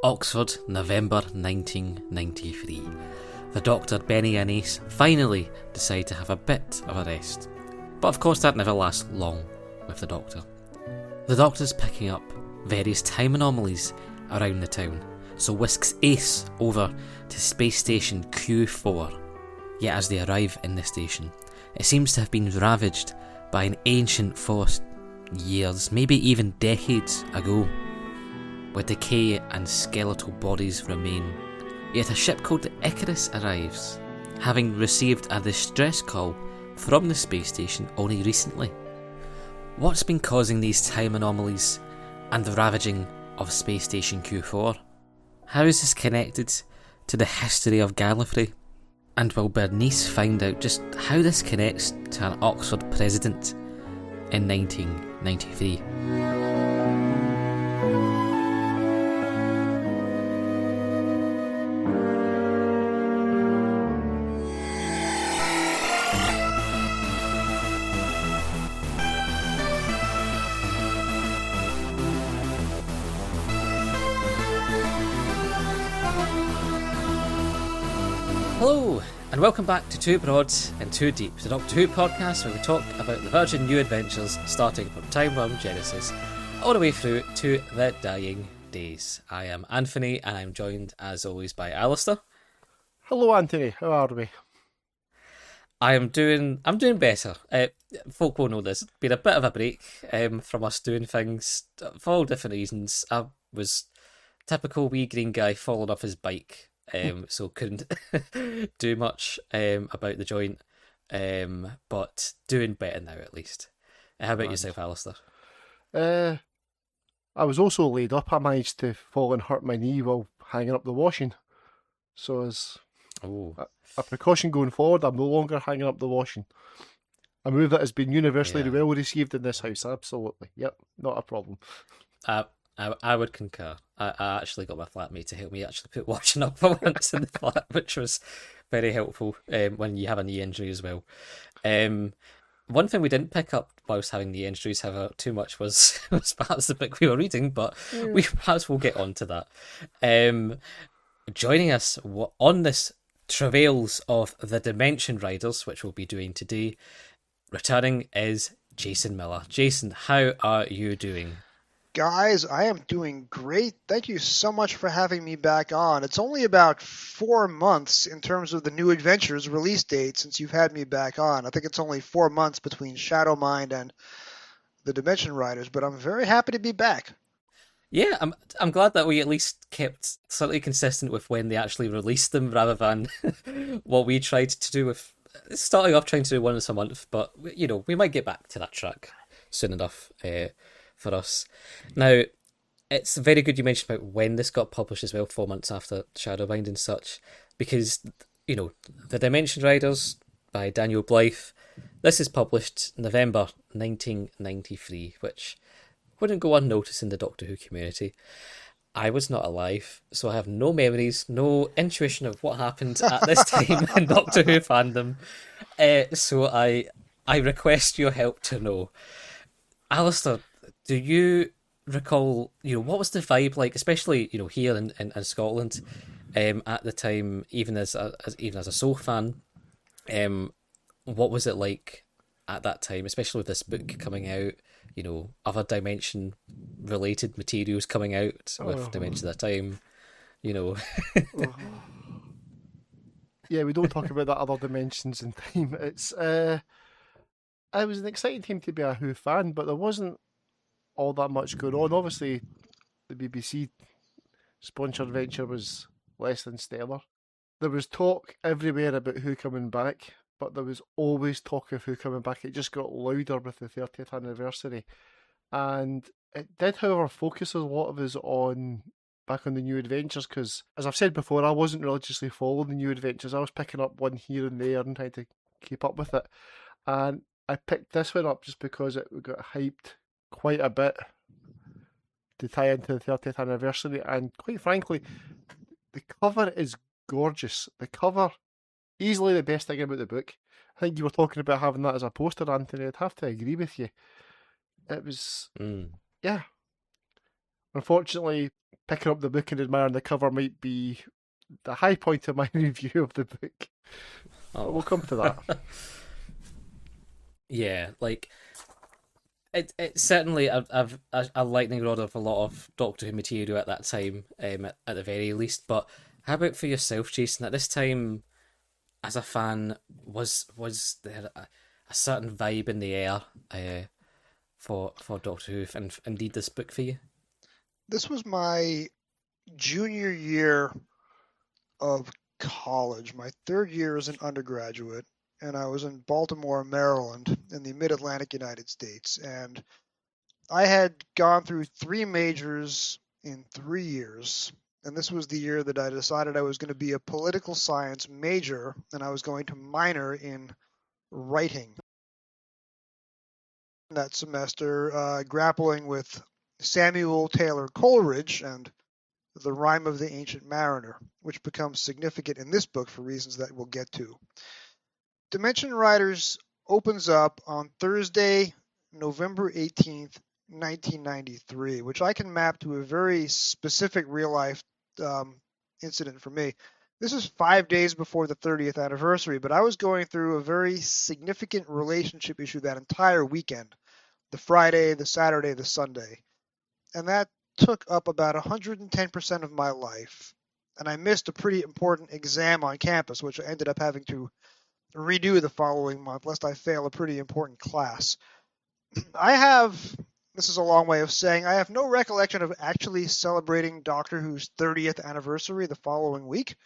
Oxford, November 1993. The Doctor, Benny and Ace finally decide to have a bit of a rest. But of course that never lasts long with the Doctor. The Doctor's picking up various time anomalies around the town, so whisks Ace over to Space Station Q4. Yet as they arrive in the station, it seems to have been ravaged by an ancient force years, maybe even decades ago, where decay and skeletal bodies remain. Yet a ship called the Icarus arrives, having received a distress call from the space station only recently. What's been causing these time anomalies and the ravaging of Space Station Q4? How is this connected to the history of Gallifrey? And will Bernice find out just how this connects to an Oxford president in 1993? Hello, and welcome back to Two Broad and Two Deep, the Doctor Who podcast where we talk about the Virgin New Adventures starting from Time Worm Genesis all the way through to the dying days. I am Anthony and I'm joined as always by Alasdair. Hello Anthony, how are we? I'm doing better. Folk will know this. It's been a bit of a break from us doing things for all different reasons. I was typical wee green guy falling off his bike. So couldn't do much about the joint, but doing better now at least. How about yourself, Alasdair? I was also laid up. I managed to fall and hurt my knee while hanging up the washing. So as a precaution going forward, I'm no longer hanging up the washing. A move that has been universally well received in this house, absolutely. Yep, not a problem. I would concur. I actually got my flatmate to help me actually put washing up for once in the flat, which was very helpful when you have a knee injury as well. One thing we didn't pick up whilst having knee injuries, however, too much was perhaps the book we were reading, but we perhaps we'll get on to that. Joining us on this travails of the Dimension Riders, which we'll be doing today, returning is Jason Millar. Jason, how are you doing? Guys, I am doing great. Thank you so much for having me back on. It's only about 4 months in terms of the New Adventures release date since you've had me back on. I think it's only 4 months between Shadow Mind and the Dimension Riders, but I'm very happy to be back. Yeah, I'm glad that we at least kept slightly consistent with when they actually released them rather than what we tried to do with starting off trying to do once a month, but you know, we might get back to that track soon enough. For us. Now, it's very good you mentioned about when this got published as well, 4 months after Shadowbind and such, because, you know, The Dimension Riders by Daniel Blythe, this is published November 1993, which wouldn't go unnoticed in the Doctor Who community. I was not alive, so I have no memories, no intuition of what happened at this time in Doctor Who fandom, so I request your help to know. Alasdair, do you recall, you know, what was the vibe like, especially, you know, here in Scotland at the time, even as a Soul fan, what was it like at that time, especially with this book coming out, you know, other dimension related materials coming out with Dimension at that time, you know? Yeah, we don't talk about that other dimensions in time. It was an exciting time to be a Who fan, but there wasn't all that much going on. Obviously, the BBC sponsored venture was less than stellar. There was talk everywhere about Who coming back, but there was always talk of Who coming back. It just got louder with the 30th anniversary. And it did, however, focus a lot of us back on the New Adventures, because, as I've said before, I wasn't religiously following the New Adventures. I was picking up one here and there and trying to keep up with it. And I picked this one up just because it got hyped quite a bit to tie into the 30th anniversary, and quite frankly, the cover is gorgeous. The cover, easily the best thing about the book. I think you were talking about having that as a poster, Anthony. I'd have to agree with you. It was, yeah. Unfortunately, picking up the book and admiring the cover might be the high point of my review of the book. But we'll come to that. Yeah, like it certainly a lightning rod of a lot of Doctor Who material at that time, at the very least. But how about for yourself, Jason? At this time, as a fan, was there a certain vibe in the air for Doctor Who and indeed this book for you? This was my junior year of college, my third year as an undergraduate, and I was in Baltimore, Maryland, in the mid-Atlantic United States. And I had gone through 3 majors in 3 years. And this was the year that I decided I was going to be a political science major, and I was going to minor in writing. That semester, grappling with Samuel Taylor Coleridge and the Rime of the Ancient Mariner, which becomes significant in this book for reasons that we'll get to. Dimension Riders opens up on Thursday, November 18th, 1993, which I can map to a very specific real-life incident for me. This is 5 days before the 30th anniversary, but I was going through a very significant relationship issue that entire weekend, the Friday, the Saturday, the Sunday. And that took up about 110% of my life. And I missed a pretty important exam on campus, which I ended up having to redo the following month, lest I fail a pretty important class. This is a long way of saying, I have no recollection of actually celebrating Doctor Who's 30th anniversary the following week.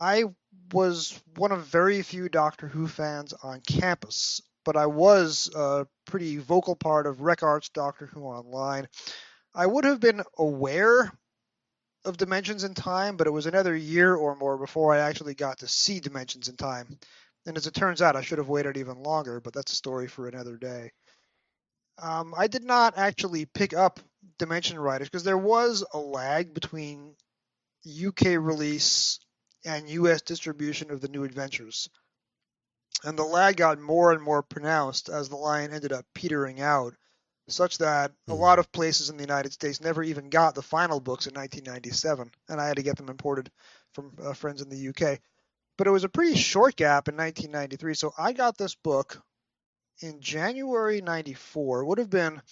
I was one of very few Doctor Who fans on campus, but I was a pretty vocal part of Rec Arts Doctor Who Online. I would have been aware of Dimensions in Time, but it was another year or more before I actually got to see Dimensions in Time. And as it turns out, I should have waited even longer, but that's a story for another day. I did not actually pick up Dimension Riders because there was a lag between UK release and US distribution of the New Adventures. And the lag got more and more pronounced as the line ended up petering out, such that a lot of places in the United States never even got the final books in 1997, and I had to get them imported from friends in the UK. But it was a pretty short gap in 1993, so I got this book in January 94. It would have been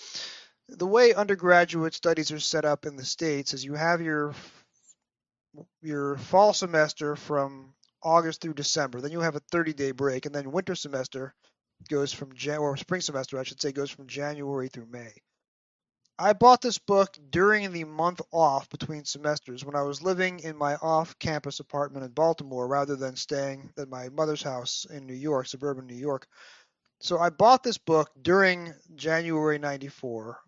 the way undergraduate studies are set up in the States is you have your fall semester from August through December. Then you have a 30-day break, and then winter semester goes from or spring semester, I should say, goes from January through May. I bought this book during the month off between semesters when I was living in my off-campus apartment in Baltimore rather than staying at my mother's house in New York, suburban New York. So I bought this book during January 94,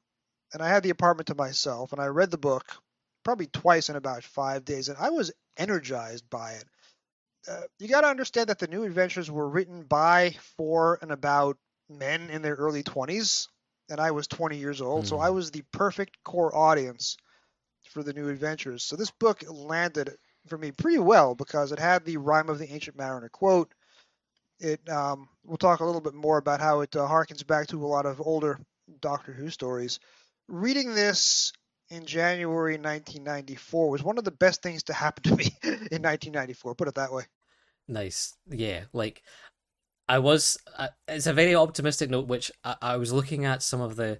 and I had the apartment to myself, and I read the book probably twice in about 5 days, and I was energized by it. You got to understand that the New Adventures were written by, for, and about men in their early 20s, and I was 20 years old, so I was the perfect core audience for the New Adventures. So this book landed for me pretty well because it had the Rime of the Ancient Mariner quote. We'll talk a little bit more about how it harkens back to a lot of older Doctor Who stories. Reading this in January 1994 was one of the best things to happen to me in 1994, put it that way. Nice. Yeah, like it's a very optimistic note, which I was looking at some of the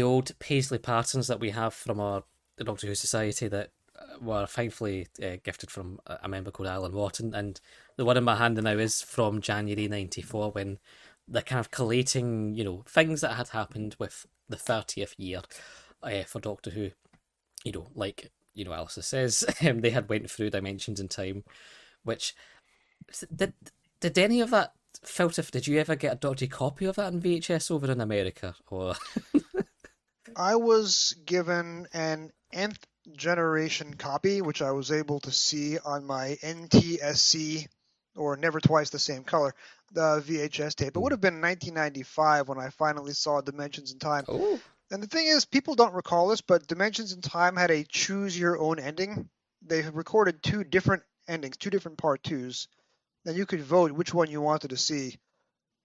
old paisley patterns that we have from the Doctor Who Society that were thankfully gifted from a member called Alan Wharton, and the one in my hand now is from January 94 when they're kind of collating, things that had happened with the 30th year for Doctor Who. Like, Alasdair says, they had went through dimensions in time, which did any of that filter? Did you ever get a dodgy copy of that in VHS over in America? Or I was given an nth generation copy, which I was able to see on my NTSC, or Never Twice the Same Color, the VHS tape. It would have been 1995 when I finally saw Dimensions in Time. Oh. And the thing is, people don't recall this, but Dimensions in Time had a choose your own ending. They recorded 2 different endings, 2 different part 2s, and you could vote which one you wanted to see.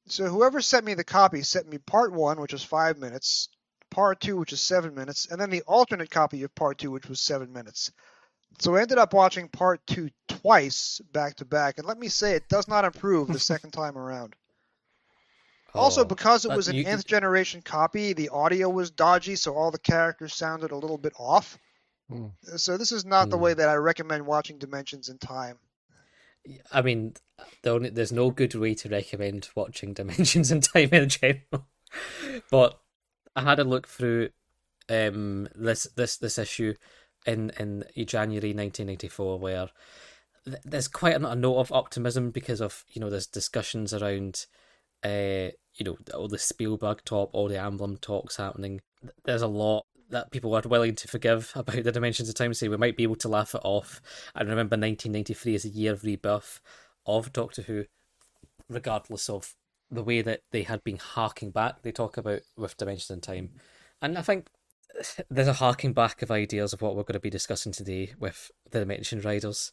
So whoever sent me the copy sent me part 1, which was 5 minutes, Part 2, which is 7 minutes, and then the alternate copy of Part 2, which was 7 minutes. So I ended up watching Part 2 twice back to back, and let me say it does not improve the second time around. Also, because it was an nth generation copy, the audio was dodgy, so all the characters sounded a little bit off. So this is not the way that I recommend watching Dimensions in Time. I mean, there's no good way to recommend watching Dimensions in Time in general. But I had a look through this issue in January 1994, where there's quite a note of optimism because of, there's discussions around all the Spielberg talk, all the Amblin talks happening. There's a lot that people are willing to forgive about the Dimensions of Time, say we might be able to laugh it off. I remember 1993 as a year of rebirth of Doctor Who, regardless of the way that they had been harking back, they talk about with Dimensions in Time. And I think there's a harking back of ideas of what we're going to be discussing today with the Dimension Riders.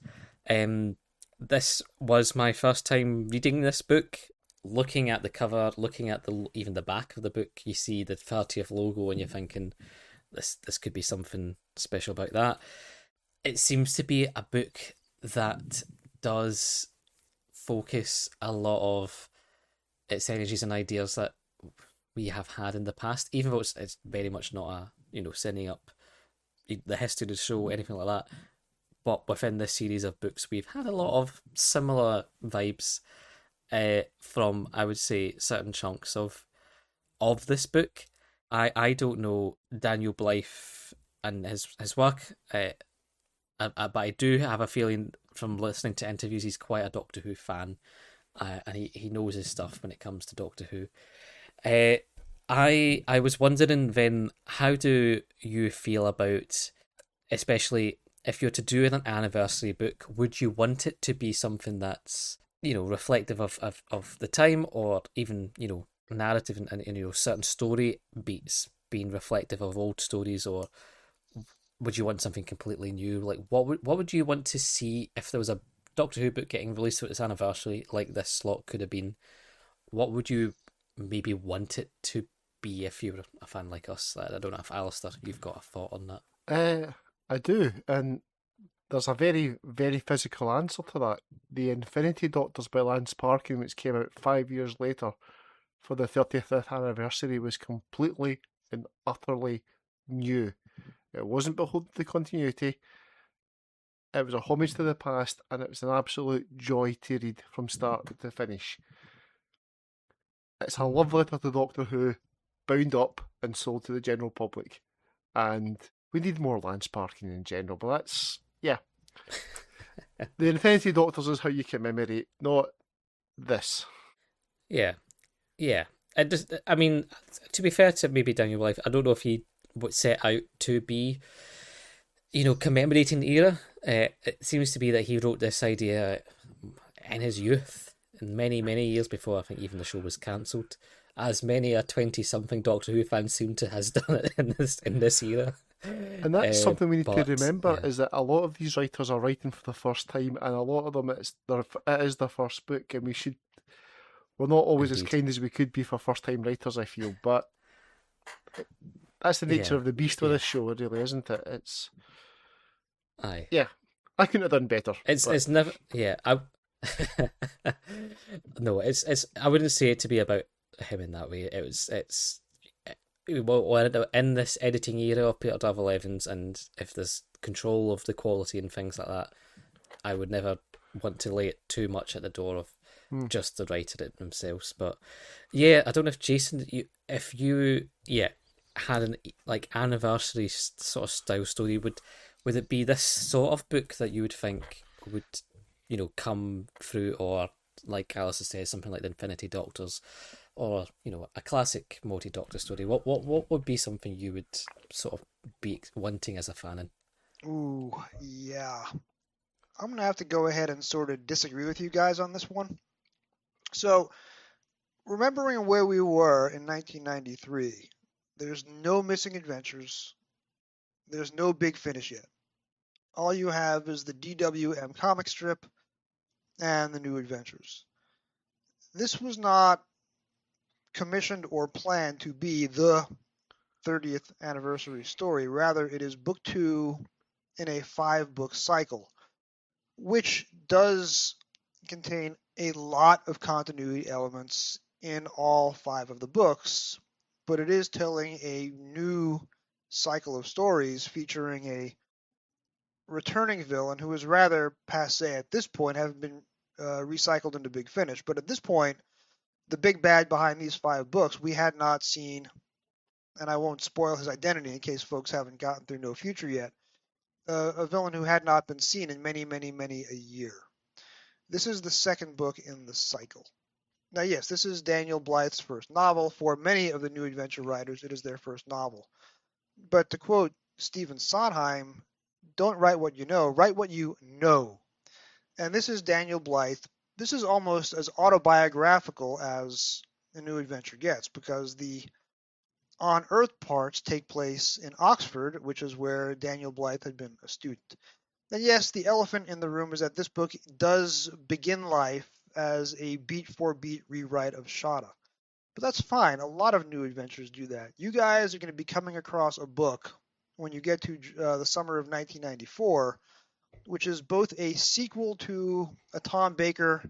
This was my first time reading this book. Looking at the cover, looking at even the back of the book, you see the 30th logo and you're thinking, this could be something special about that. It seems to be a book that does focus a lot of its energies and ideas that we have had in the past, even though it's very much not setting up the history of the show, anything like that. But within this series of books, we've had a lot of similar vibes from, I would say, certain chunks of this book. I don't know Daniel Blythe and his work, but I do have a feeling from listening to interviews he's quite a Doctor Who fan, and he knows his stuff when it comes to Doctor Who. I was wondering then, how do you feel about, especially if you're to do an anniversary book, would you want it to be something that's reflective of the time, or even narrative and certain story beats being reflective of old stories, or would you want something completely new? Like, what would you want to see if there was a Doctor Who book getting released at its anniversary, like this slot could have been? What would you maybe want it to be if you were a fan like us? I don't know if Alasdair, you've got a thought on that. I do, and there's a very, very physical answer to that. The Infinity Doctors by Lance Parkin, which came out 5 years later for the 35th anniversary, was completely and utterly new. It wasn't beholden to continuity. It was a homage to the past, and it was an absolute joy to read from start to finish. It's a love letter to Doctor Who, bound up and sold to the general public. And we need more Lance Parkin in general, but that's, yeah. The Infinity Doctors is how you commemorate, not this. Yeah. I mean, to be fair to maybe Daniel Blythe, I don't know if he would set out to be, commemorating the era. It seems to be that he wrote this idea in his youth, and many, many years before I think even the show was cancelled. As many a 20-something Doctor Who fan seem to has done it in this era. And that's something we need to remember, is that a lot of these writers are writing for the first time, and a lot of them it is their first book, and we're not always as kind as we could be for first time writers, I feel, but that's the nature of the beast with this show, really, isn't it? It's aye. Yeah. I couldn't have done better. It's never no, it's I wouldn't say it to be about him in that way. We're in this editing era of Peter Davil-Evans, and if there's control of the quality and things like that, I would never want to lay it too much at the door of just the writer it themselves. But yeah, I don't know if Jason, if you had an anniversary sort of style story, would it be this sort of book that you would think would come through, or like Alice says, something like the Infinity Doctors, or a classic multi-Doctor story? What would be something you would sort of be wanting as a fan in? Ooh, yeah. I'm gonna have to go ahead and sort of disagree with you guys on this one. So, remembering where we were in 1993, there's no Missing Adventures. There's no Big Finish yet. All you have is the DWM comic strip and the New Adventures. This was not commissioned or planned to be the 30th anniversary story. Rather, it is book 2 in a 5-book cycle, which does contain a lot of continuity elements in all 5 of the books, but it is telling a new cycle of stories featuring a returning villain who is rather passe at this point, having been recycled into Big Finish. But at this point, the big bad behind these 5 books we had not seen, and I won't spoil his identity in case folks haven't gotten through No Future yet, a villain who had not been seen in many, many, many a year. This is the second book in the cycle. Now, yes, this is Daniel Blythe's first novel. For many of the New Adventure writers, it is their first novel. But to quote Stephen Sondheim, don't write what you know, write what you know. And this is Daniel Blythe. This is almost as autobiographical as a New Adventure gets, because the on-Earth parts take place in Oxford, which is where Daniel Blythe had been a student. And yes, the elephant in the room is that this book does begin life as a beat-for-beat rewrite of Shada. But that's fine. A lot of New Adventures do that. You guys are going to be coming across a book when you get to the summer of 1994, which is both a sequel to a Tom Baker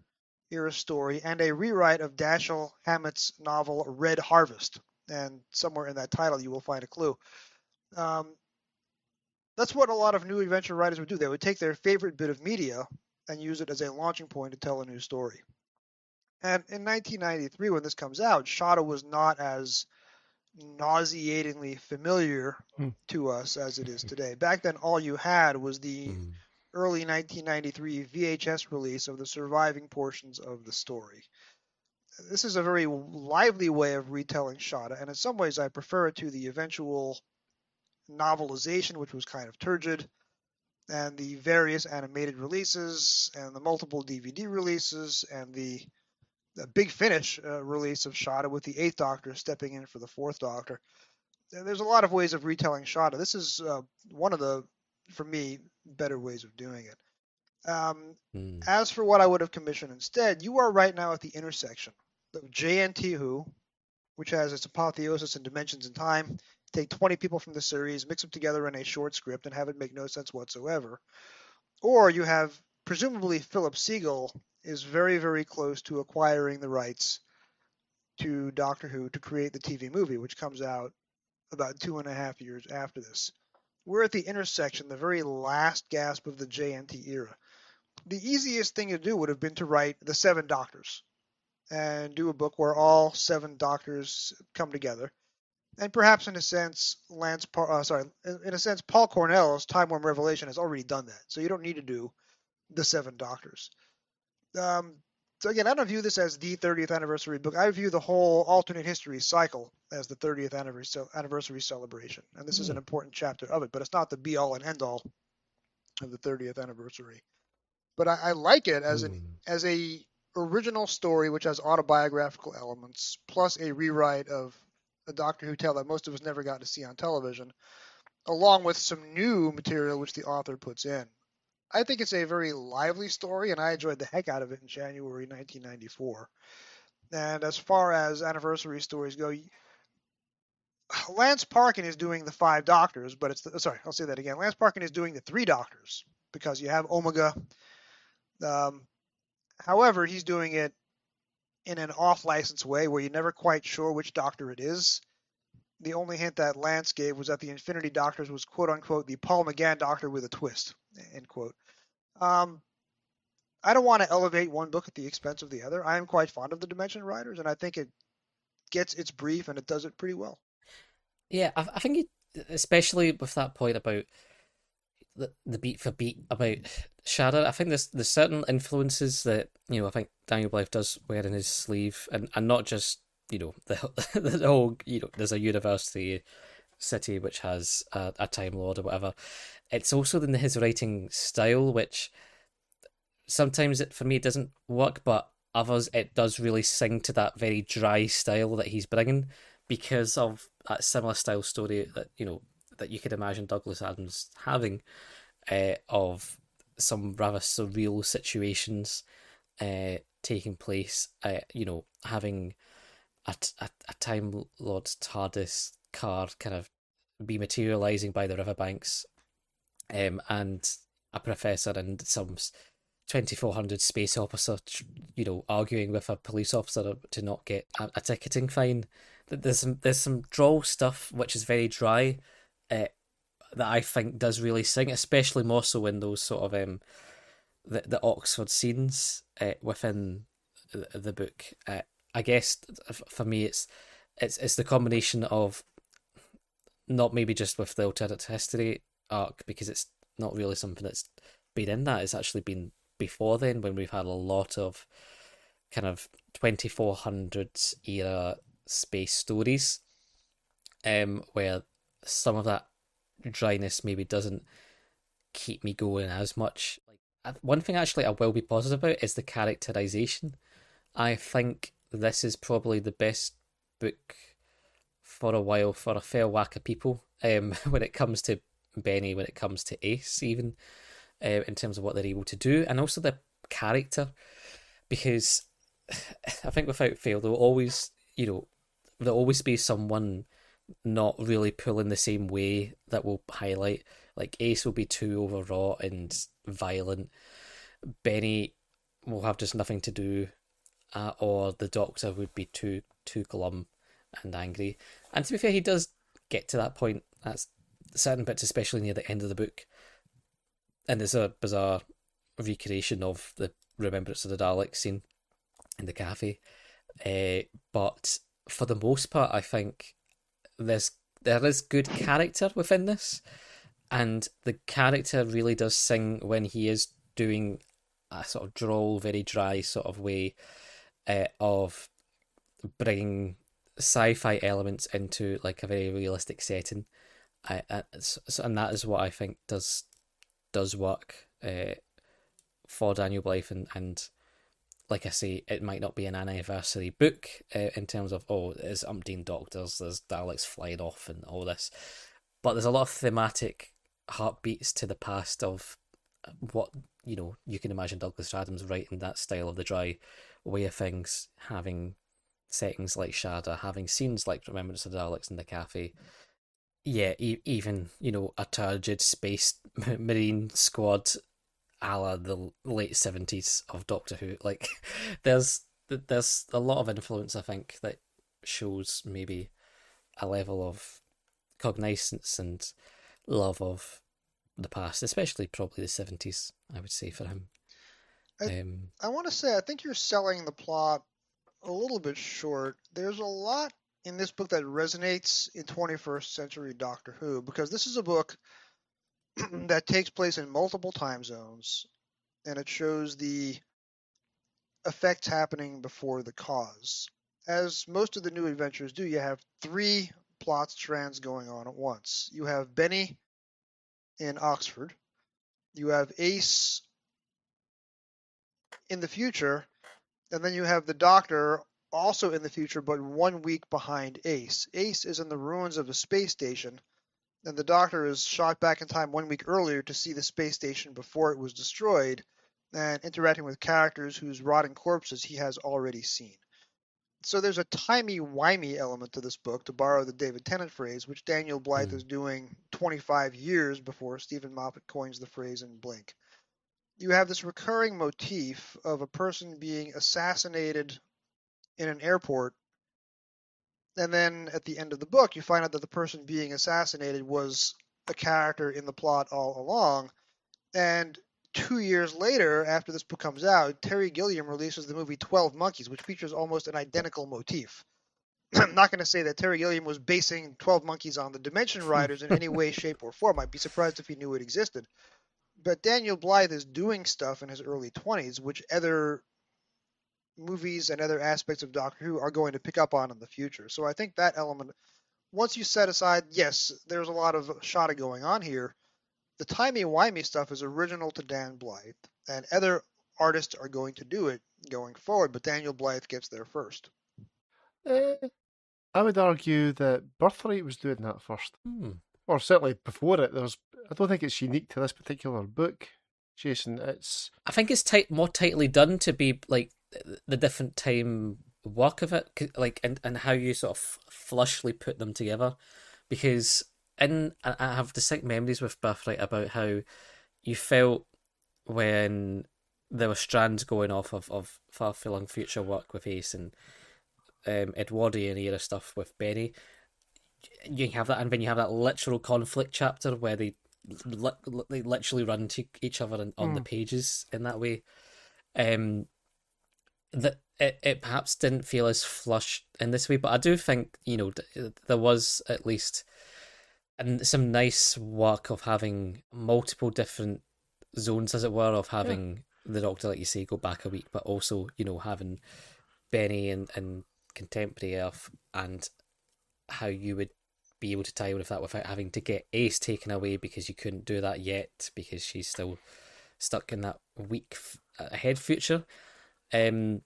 era story and a rewrite of Dashiell Hammett's novel Red Harvest. And somewhere in that title you will find a clue. That's what a lot of New Adventure writers would do. They would take their favorite bit of media and use it as a launching point to tell a new story. And in 1993, when this comes out, Shada was not as nauseatingly familiar to us as it is today. Back then, all you had was the early 1993 VHS release of the surviving portions of the story. This is a very lively way of retelling Shada, and in some ways I prefer it to the eventual novelization, which was kind of turgid, and the various animated releases, and the multiple DVD releases, and the Big Finish release of Shada with the 8th Doctor stepping in for the 4th Doctor. And there's a lot of ways of retelling Shada. This is one of the, for me, better ways of doing it. As for what I would have commissioned instead, you are right now at the intersection of JNT Who, which has its apotheosis in dimensions and time. Take 20 people from the series, mix them together in a short script, and have it make no sense whatsoever. Or you have, presumably, Philip Segal is very, very close to acquiring the rights to Doctor Who to create the TV movie, which comes out about 2.5 years after this. We're at the intersection, the very last gasp of the JNT era. The easiest thing to do would have been to write the 7 Doctors and do a book where all 7 Doctors come together. And perhaps in a sense, Paul Cornell's Time Worm Revelation has already done that. So you don't need to do the 7 Doctors. So again, I don't view this as the 30th anniversary book. I view the whole alternate history cycle as the 30th anniversary celebration. And this is an important chapter of it, but it's not the be-all and end-all of the 30th anniversary. But I like it as a original story which has autobiographical elements, plus a rewrite of a Doctor Who tale that most of us never got to see on television, along with some new material which the author puts in. I think it's a very lively story, and I enjoyed the heck out of it in January 1994. And as far as anniversary stories go, Lance Parkin is doing the 5 Doctors, but I'll say that again. Lance Parkin is doing the 3 Doctors, because you have Omega. However, he's doing it in an off-license way where you're never quite sure which Doctor it is. The only hint that Lance gave was that the Infinity Doctors was quote-unquote the Paul McGann Doctor with a twist, end quote. I don't want to elevate one book at the expense of the other. I am quite fond of the Dimension Riders, and I think it gets its brief, and it does it pretty well. Yeah, I think especially with that point about the beat for beat about Shada, I think there's certain influences that, I think Daniel Blythe does wear in his sleeve, and not just, the whole, there's a university city which has a Time Lord or whatever. It's also in his writing style, which sometimes for me it doesn't work, but others it does really sing to that very dry style that he's bringing, because of that similar style story that that you could imagine Douglas Adams having, of some rather surreal situations taking place, having a Time Lord TARDIS car kind of be materializing by the riverbanks, and a professor and some 2400 space officer, arguing with a police officer to not get a ticketing fine. There's some droll stuff which is very dry, that I think does really sing, especially more so in those sort of the Oxford scenes within the book. I guess for me, it's the combination of not maybe just with the alternate history arc, because it's not really something that's been in that. It's actually been before then, when we've had a lot of kind of 2400s era space stories, where some of that dryness maybe doesn't keep me going as much. Like, one thing actually I will be positive about is the characterization. I think this is probably the best book for a while for a fair whack of people, when it comes to Benny, when it comes to Ace, even in terms of what they're able to do, and also the character, because I think without fail there'll always be someone not really pulling the same way that will highlight. Like, Ace will be too overwrought and violent, Benny will have just nothing to do, or the Doctor would be too glum and angry. And to be fair, he does get to that point. That's certain bits, especially near the end of the book. And there's a bizarre recreation of the Remembrance of the Daleks scene in the cafe. But for the most part, I think there is good character within this, and the character really does sing when he is doing a sort of droll, very dry sort of way of bringing sci-fi elements into like a very realistic setting. And that is what I think does work for Daniel Blythe, and like I say, it might not be an anniversary book in terms of, there's umpteen Doctors, there's Daleks flying off and all this, but there's a lot of thematic heartbeats to the past of what you can imagine Douglas Adams writing that style of the dry way of things, having settings like Shada, having scenes like Remembrance of the Daleks in the cafe. Yeah, even a turgid space marine squad a la the late 70s of Doctor Who. Like, there's a lot of influence, I think, that shows maybe a level of cognizance and love of the past, especially probably the 70s, I would say, for him. I want to say, I think you're selling the plot a little bit short. There's a lot in this book that resonates in 21st century Doctor Who, because this is a book that takes place in multiple time zones, and it shows the effects happening before the cause. As most of the new adventures do, you have 3 plot strands going on at once. You have Benny in Oxford, you have Ace in the future, and then you have the Doctor also in the future, but 1 week behind Ace. Ace is in the ruins of the space station, and the Doctor is shot back in time 1 week earlier to see the space station before it was destroyed, and interacting with characters whose rotting corpses he has already seen. So there's a timey-wimey element to this book, to borrow the David Tennant phrase, which Daniel Blythe is doing 25 years before Stephen Moffat coins the phrase in Blink. You have this recurring motif of a person being assassinated in an airport, and then at the end of the book, you find out that the person being assassinated was a character in the plot all along. And 2 years later, after this book comes out, Terry Gilliam releases the movie 12 Monkeys, which features almost an identical motif. I'm not going to say that Terry Gilliam was basing 12 Monkeys on the Dimension Riders in any way, shape, or form. I'd be surprised if he knew it existed. But Daniel Blythe is doing stuff in his early 20s, which other movies and other aspects of Doctor Who are going to pick up on in the future. So I think that element, once you set aside, yes, there's a lot of Shada going on here, the timey-wimey stuff is original to Dan Blythe, and other artists are going to do it going forward, but Daniel Blythe gets there first. I would argue that Birthright was doing that first. Or certainly before it. I don't think it's unique to this particular book, Jason. I think it's more tightly done to be like the different time work of it, like, and how you sort of flushly put them together, because I have distinct memories with Birthright about how you felt when there were strands going off of far-flung future work with Ace and Edwardian era stuff with Benny. You have that, and when you have that literal conflict chapter where they literally run to each other on the pages in that way, that it perhaps didn't feel as flush in this way. But I do think, there was at least some nice work of having multiple different zones, as it were, of having the Doctor, like you say, go back a week, but also, having Benny and contemporary Earth, and how you would be able to tie with that without having to get Ace taken away, because you couldn't do that yet because she's still stuck in that week ahead future. The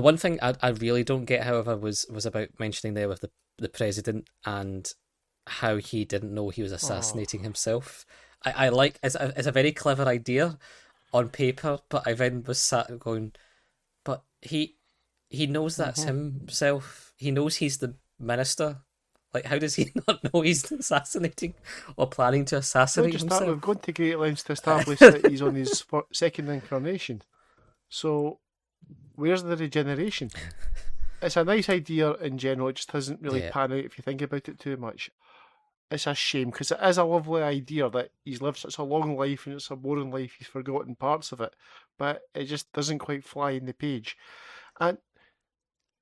one thing I really don't get, however, was about mentioning there with the president and how he didn't know he was assassinating himself. I like it's a very clever idea on paper, but I then was sat going, but he knows that's himself. He knows he's the minister. Like, how does he not know he's assassinating or planning to assassinate himself? We've gone to great lengths to establish that he's on his second incarnation. So, where's the regeneration? It's a nice idea in general. It just doesn't really pan out if you think about it too much. It's a shame, because it is a lovely idea that he's lived such a long life, and it's a boring life, he's forgotten parts of it. But it just doesn't quite fly in the page. And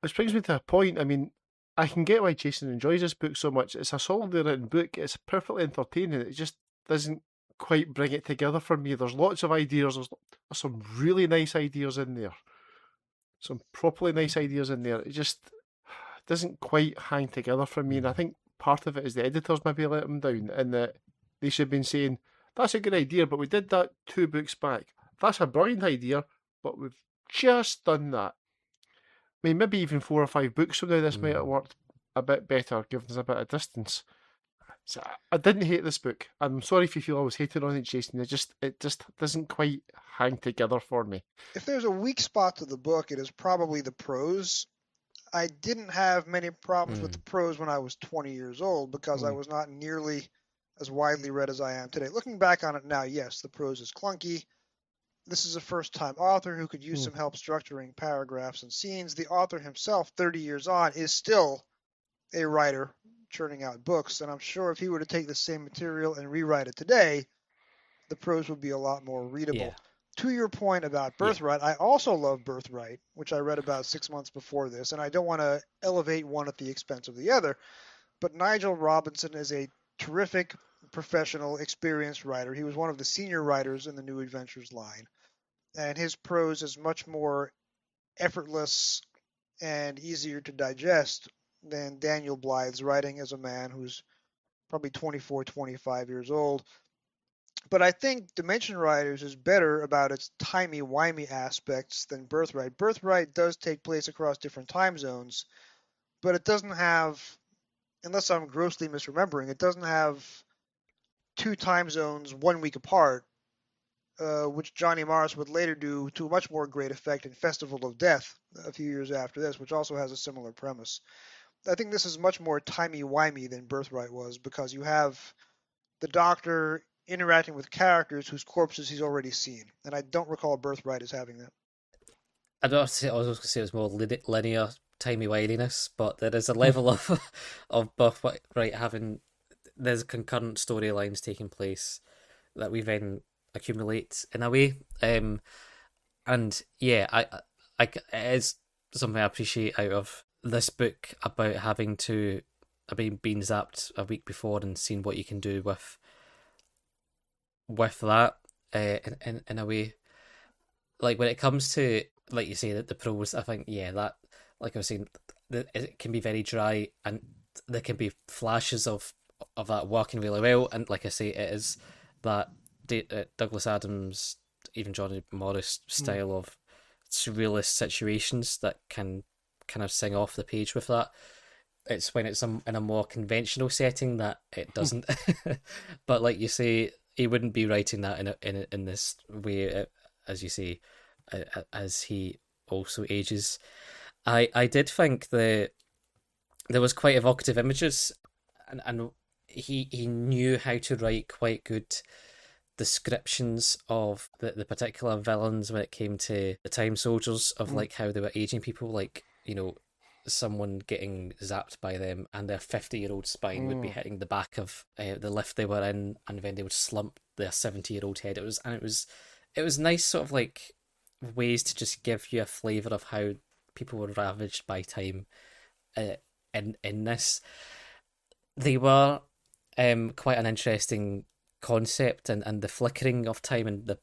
which brings me to a point. I mean, I can get why Jason enjoys this book so much. It's a solidly written book. It's perfectly entertaining. It just doesn't quite bring it together for me. There's lots of ideas. There's some really nice ideas in there. Some properly nice ideas in there. It just doesn't quite hang together for me. And I think part of it is the editors maybe let them down, and that they should have been saying, that's a good idea, but we did that 2 books back. That's a brilliant idea, but we've just done that. I mean, maybe even 4 or 5 books from now, this might have worked a bit better, given us a bit of distance. So I didn't hate this book. I'm sorry if you feel I was hating on it, Jason. It just doesn't quite hang together for me. If there's a weak spot to the book, it is probably the prose. I didn't have many problems with the prose when I was 20 years old, because I was not nearly as widely read as I am today. Looking back on it now, yes, the prose is clunky. This is a first-time author who could use some help structuring paragraphs and scenes. The author himself, 30 years on, is still a writer churning out books, and I'm sure if he were to take the same material and rewrite it today, the prose would be a lot more readable. Yeah. To your point about Birthright, I also love Birthright, which I read about 6 months before this, and I don't want to elevate one at the expense of the other, but Nigel Robinson is a terrific, professional, experienced writer. He was one of the senior writers in the New Adventures line, and his prose is much more effortless and easier to digest than Daniel Blythe's writing as a man who's probably 24, 25 years old. But I think Dimension Riders is better about its timey-wimey aspects than Birthright. Birthright does take place across different time zones, but it doesn't have, unless I'm grossly misremembering, it doesn't have 2 time zones 1 week apart, which Johnny Morris would later do to a much more great effect in Festival of Death a few years after this, which also has a similar premise. I think this is much more timey-wimey than Birthright was, because you have the Doctor interacting with characters whose corpses he's already seen, and I don't recall Birthright as having that. I was going to say it was more linear timey-wiliness, but there is a level of Birthright having, there's concurrent storylines taking place that we then accumulate in a way, and yeah, it is something I appreciate out of this book about having to, being zapped a week before and seeing what you can do with that, in a way. Like, when it comes to, like you say, that the prose, I think, that, like I was saying, it can be very dry, and there can be flashes of that working really well, and like I say, it is that Douglas Adams, even Johnny Morris style of surrealist situations that can kind of sing off the page with that. It's when it's in a more conventional setting that it doesn't. But like you say, he wouldn't be writing that in this way, as you say, as he also ages. I did think there was quite evocative images, and he knew how to write quite good descriptions of the particular villains when it came to the time soldiers, of Mm. like how they were aging people, like, someone getting zapped by them and their 50-year-old spine would be Mm. hitting the back of the lift they were in, and then they would slump their 70-year-old head. It was nice, sort of like ways to just give you a flavour of how people were ravaged by time. uh, in this, they were quite an interesting concept, and the flickering of time, and the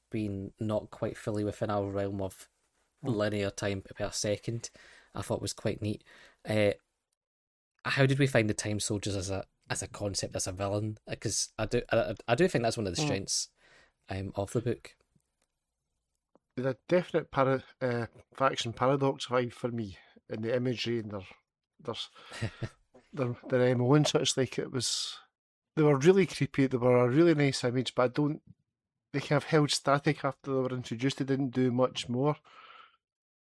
being not quite fully within our realm of Mm. linear time per second, I thought was quite neat. Uh, how did we find the time soldiers as a concept, as a villain? Because I do think that's one of the Mm. strengths of the book. There's a definite faction paradox vibe for me in the imagery and their MO and such. Like, they were really creepy. They were a really nice image, but I don't. They kind of held static after they were introduced. They didn't do much more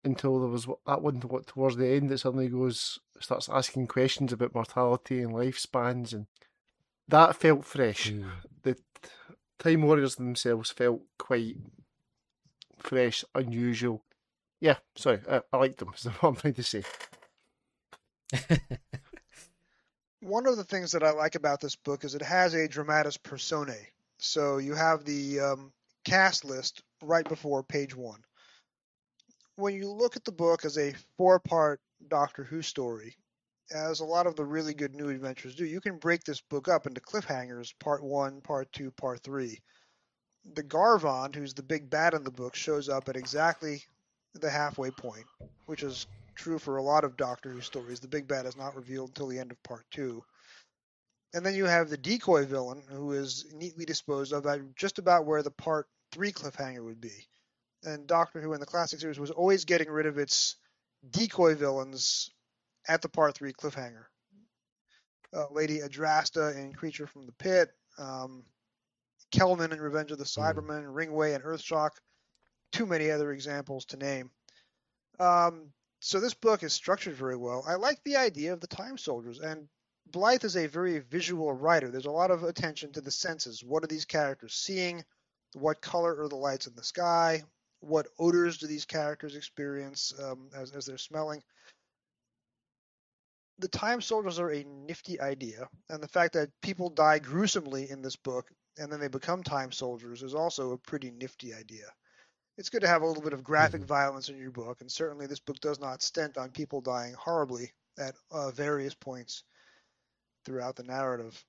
until there was that one towards the end that suddenly starts asking questions about mortality and lifespans, and that felt fresh. Mm. The Time Warriors themselves felt quite fresh, unusual. Yeah, sorry, I liked them. Is what I'm trying to say. One of the things that I like about this book is it has a dramatis personae. So you have the cast list right before page 1. When you look at the book as a 4-part Doctor Who story, as a lot of the really good new adventures do, you can break this book up into cliffhangers, part 1, part 2, part 3. The Garvon, who's the big bad in the book, shows up at exactly the halfway point, which is true for a lot of Doctor Who stories. The big bad is not revealed until the end of part 2. And then you have the decoy villain, who is neatly disposed of at just about where the part 3 cliffhanger would be. And Doctor Who in the classic series was always getting rid of its decoy villains at the part 3 cliffhanger. Lady Adrasta in Creature from the Pit, Kelman in Revenge of the Mm. Cybermen, Ringway and Earthshock, too many other examples to name. So this book is structured very well. I like the idea of the time soldiers, and Blythe is a very visual writer. There's a lot of attention to the senses. What are these characters seeing? What color are the lights in the sky? What odors do these characters experience as they're smelling? The time soldiers are a nifty idea, and the fact that people die gruesomely in this book and then they become time soldiers is also a pretty nifty idea. It's good to have a little bit of graphic Mhm. violence in your book, and certainly this book does not stint on people dying horribly at various points throughout the narrative.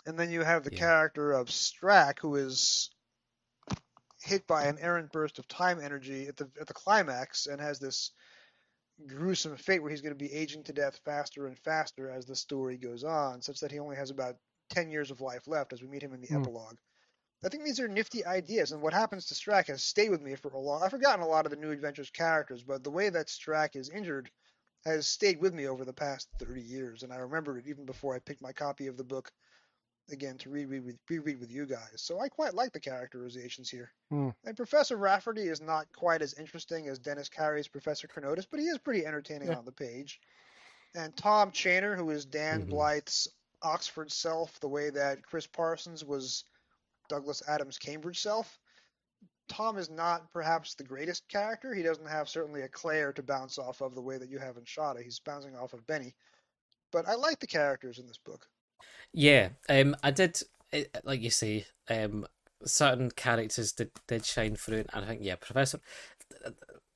And then you have the Yeah. character of Strack, who is hit by an errant burst of time energy at the climax and has this gruesome fate where he's going to be aging to death faster and faster as the story goes on, such that he only has about 10 years of life left as we meet him in the epilogue. I think these are nifty ideas, and what happens to Strack has stayed with me for a long. I've forgotten a lot of the New Adventures characters, but the way that Strack is injured has stayed with me over the past 30 years, and I remember it even before I picked my copy of the book again to reread with you guys. So I quite like the characterizations here. Mm. And Professor Rafferty is not quite as interesting as Dennis Carey's Professor Chronotis, but he is pretty entertaining Yeah. on the page. And Tom Chaner, who is Dan Mhm. Blythe's Oxford self, the way that Chris Parsons was Douglas Adams' Cambridge self. Tom is not perhaps the greatest character. He doesn't have certainly a Claire to bounce off of the way that you have in Shada. He's bouncing off of Benny. But I like the characters in this book. Yeah, I did, like you say, certain characters did shine through, and I think, yeah, Professor,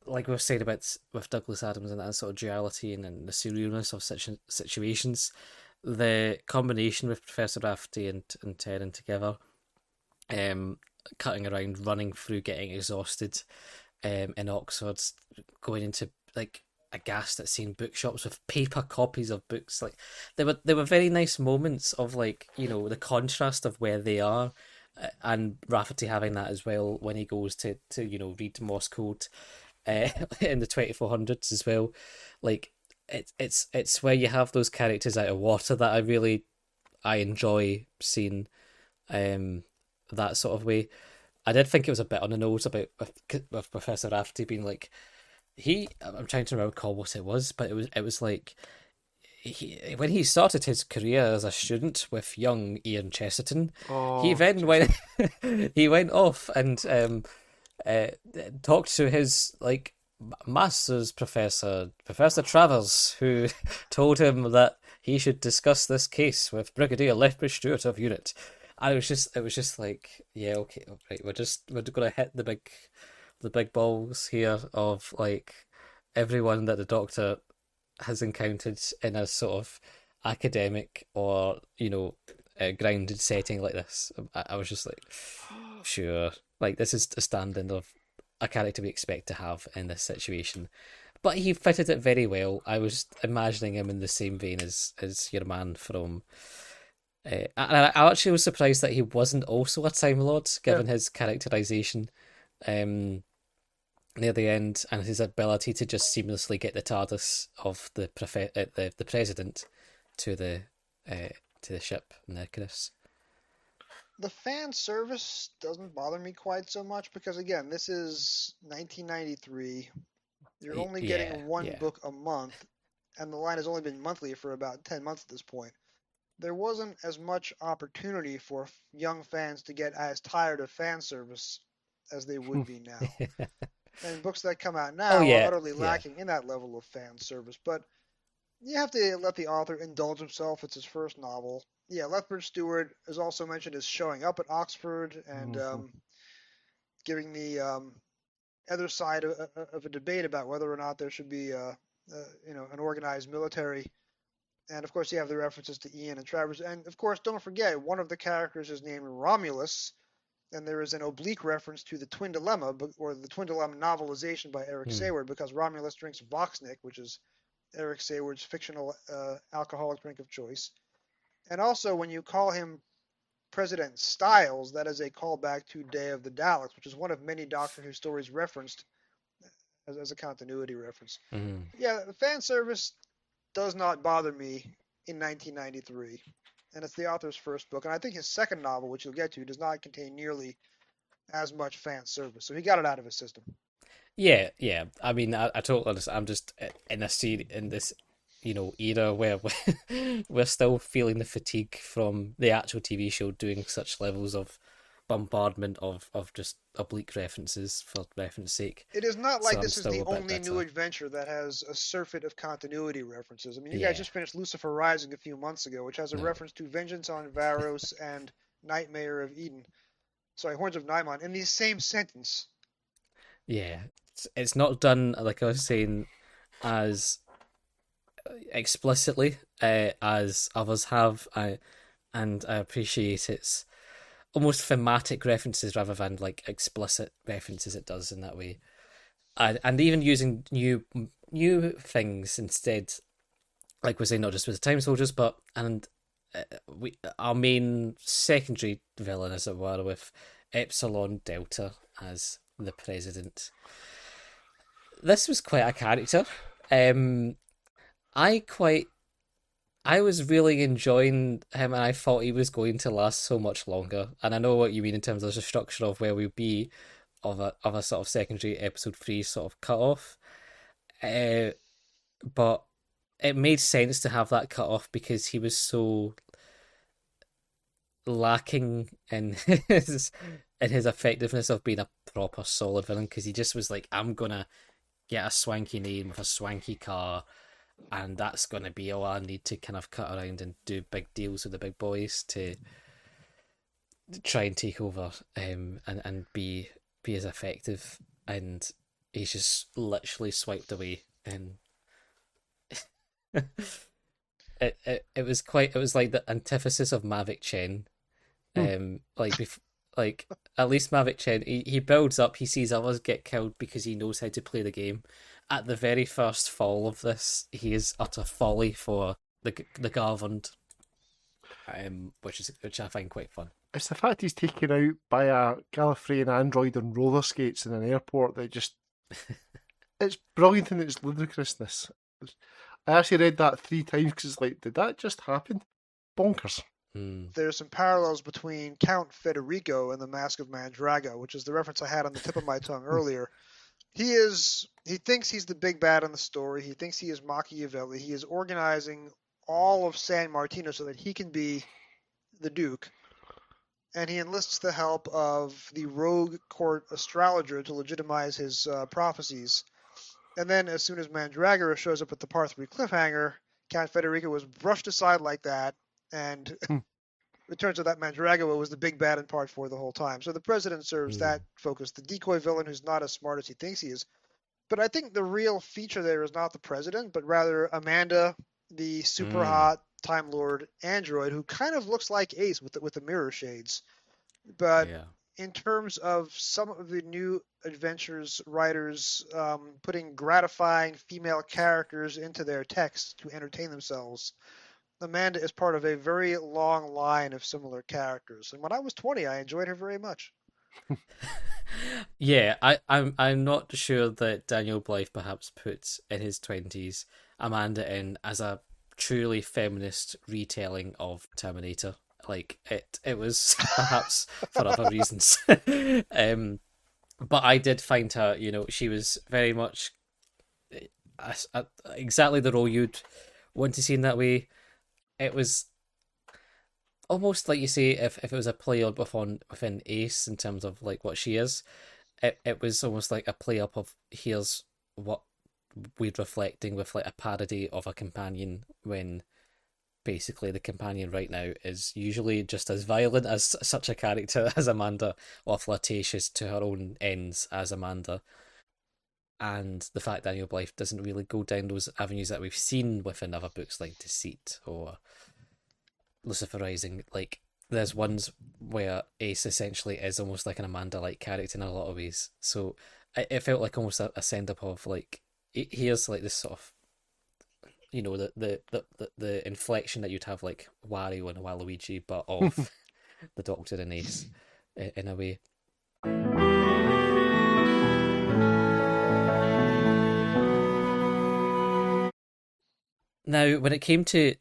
like we've said about with Douglas Adams and that sort of duality and the surrealness of such situations, the combination with Professor Rafferty and Terran together, um, cutting around, running through, getting exhausted, in Oxford, going into like aghast at seeing bookshops with paper copies of books. Like there were very nice moments of, like, the contrast of where they are, and Rafferty having that as well when he goes to read Morse code, in the 2400s as well. Like it's where you have those characters out of water that I enjoy seeing, that sort of way. I did think it was a bit on the nose about with Professor Rafferty being like, I'm trying to recall what it was, but it was like when he started his career as a student with young Ian Chesterton, he Oh, then just went he went off and uh, talked to his like master's professor, Professor Travers, who told him that he should discuss this case with Brigadier Lethbridge Stewart of Unit. And it was just like, yeah, okay, right, we're gonna hit the big balls here of like everyone that the Doctor has encountered in a sort of academic or grounded setting like this. I was just like, sure, like this is the standard of a character we expect to have in this situation. But he fitted it very well. I was imagining him in the same vein as your man from. And I actually was surprised that he wasn't also a Time Lord, yeah. given his characterization near the end and his ability to just seamlessly get the TARDIS of the president to the ship in the Icarus. The fan service doesn't bother me quite so much because, again, this is 1993. You're only Yeah, getting one yeah. book a month, and the line has only been monthly for about 10 months at this point. There wasn't as much opportunity for young fans to get as tired of fan service as they would be now. And books that come out Oh now are yeah, utterly yeah. lacking in that level of fan service. But you have to let the author indulge himself. It's his first novel. Yeah, Lethbridge Stewart is also mentioned as showing up at Oxford and Mhm. giving the other side of a debate about whether or not there should be, an organized military. And of course, you have the references to Ian and Travers. And of course, don't forget, one of the characters is named Romulus, and there is an oblique reference to the Twin Dilemma, or the Twin Dilemma novelization by Eric Hmm. Sayward, because Romulus drinks Voxnick, which is Eric Sayward's fictional alcoholic drink of choice. And also, when you call him President Styles, that is a callback to Day of the Daleks, which is one of many Doctor Who stories referenced as a continuity reference. Hmm. Yeah, the fan service does not bother me in 1993, and it's the author's first book. And I think his second novel, which you'll get to, does not contain nearly as much fan service, so he got it out of his system. Yeah, yeah. I mean, I totally understand. I'm just in a in this, era where we're still feeling the fatigue from the actual TV show doing such levels of bombardment of just oblique references for reference sake. It is not So like I'm this is still the a bit only new bitter. adventure that has a surfeit of continuity references. I mean, you guys Yeah, just finished Lucifer Rising a few months ago, which has a no, reference to Vengeance on Varos and Nightmare of Eden. Sorry, Horns of Nimon in the same sentence. yeah. It's not done like I was saying as explicitly as others have. And I appreciate its almost thematic references rather than like explicit references it does in that way. And even using new things instead, like we're saying, not just with the time soldiers, but and we our main secondary villain, as it were, with Epsilon Delta as the president. This was quite a character. Um, I quite I was really enjoying him, and I thought he was going to last so much longer. And I know what you mean in terms of the structure of where we'd be of a sort of secondary episode 3 sort of cut off. Uh, but it made sense to have that cut off because he was so lacking in his effectiveness of being a proper solid villain. Because he just was like, I'm gonna get a swanky name with a swanky car, and that's going to be all I need to kind of cut around and do big deals with the big boys to try and take over, and be as effective. And he's just literally swiped away, and it was like the antithesis of Mavic Chen. Hmm. Like at least Mavic Chen, he builds up, he sees others get killed because he knows how to play the game. At the very first fall of this, he is utter folly for the Garvand, which I find quite fun. It's the fact he's taken out by a Gallifreyan android on roller skates in an airport that just. It's brilliant in its ludicrousness. I actually read that 3 times because it's like, did that just happen? Bonkers. Mm. There's some parallels between Count Federico and the Mask of Mandrago, which is the reference I had on the tip of my tongue earlier. He thinks he's the big bad in the story. He thinks he is Machiavelli. He is organizing all of San Martino so that he can be the Duke. And he enlists the help of the rogue court astrologer to legitimize his prophecies. And then, as soon as Mandragora shows up at the Part 3 cliffhanger, Count Federico was brushed aside like that, and it turns out that Mandragora was the big bad in Part 4 the whole time. So the president serves that focus, the decoy villain who's not as smart as he thinks he is. But I think the real feature there is not the president, but rather Amanda, the super hot Time Lord android, who kind of looks like Ace with the mirror shades. But in terms of some of the new adventures writers putting gratifying female characters into their text to entertain themselves, Amanda is part of a very long line of similar characters. And when I was 20, I enjoyed her very much. Yeah, I'm not sure that Daniel Blythe perhaps puts in his 20s Amanda in as a truly feminist retelling of Terminator. Like it was perhaps for other reasons. But I did find her, she was very much exactly the role you'd want to see in that way. It was almost like you say, if it was a play up within Ace in terms of like what she is, it was almost like a play up of here's what we're reflecting with like a parody of a companion, when basically the companion right now is usually just as violent as such a character as Amanda, or flirtatious to her own ends as Amanda. And the fact Daniel Blythe doesn't really go down those avenues that we've seen within other books like Deceit or Lucifer Rising. Like, there's ones where Ace essentially is almost like an Amanda-like character in a lot of ways. So it felt like almost a send-up of like, here's like this sort of, the inflection that you'd have like Wario and Waluigi, but of the Doctor and Ace in a way. Now, when it came to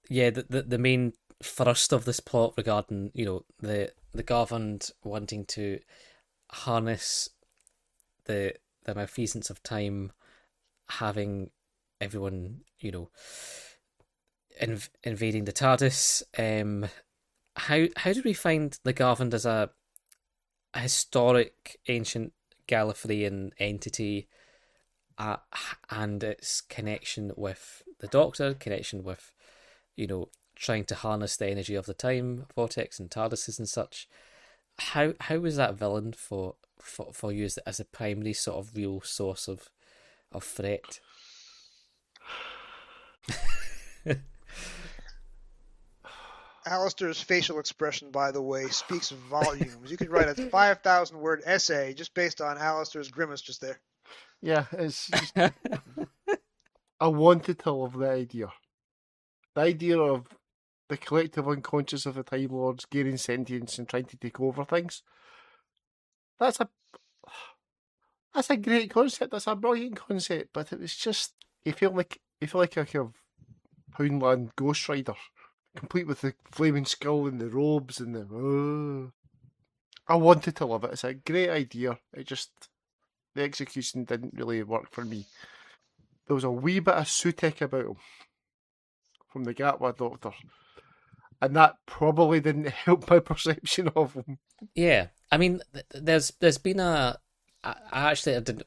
the main thrust of this plot regarding the governed wanting to harness the malfeasance of time, having everyone invading the TARDIS, how did we find the governed as a historic ancient Gallifreyan entity, and its connection with the Doctor, connection with trying to harness the energy of the time vortex and TARDISes and such? How was that villain for you as a primary sort of real source of threat? Alasdair's facial expression, by the way, speaks volumes. You could write a 5,000-word essay just based on Alasdair's grimace just there. Yeah, it's just, I wanted to love the idea. The idea of the collective unconscious of the Time Lords gaining sentience and trying to take over things. That's a great concept. That's a brilliant concept. But it was just, you feel like a kind of Poundland Ghost Rider, complete with the flaming skull and the robes and the. I wanted to love it. It's a great idea. It just, the execution didn't really work for me. There was a wee bit of Sutek about him from the Gatwa Doctor, and that probably didn't help my perception of him. Yeah, I mean, there's been I didn't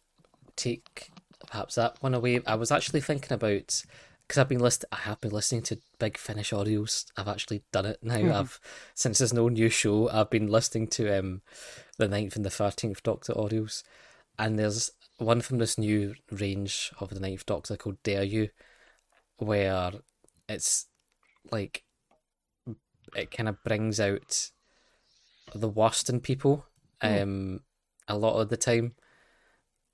take perhaps that one away. I was actually thinking about, because I have been listening to Big Finish audios. I've actually done it now. Since there's no new show, I've been listening to the 9th and the 13th Doctor audios, and there's one from this new range of the 9th Doctor called Dare You, where it's like, it kind of brings out the worst in people a lot of the time.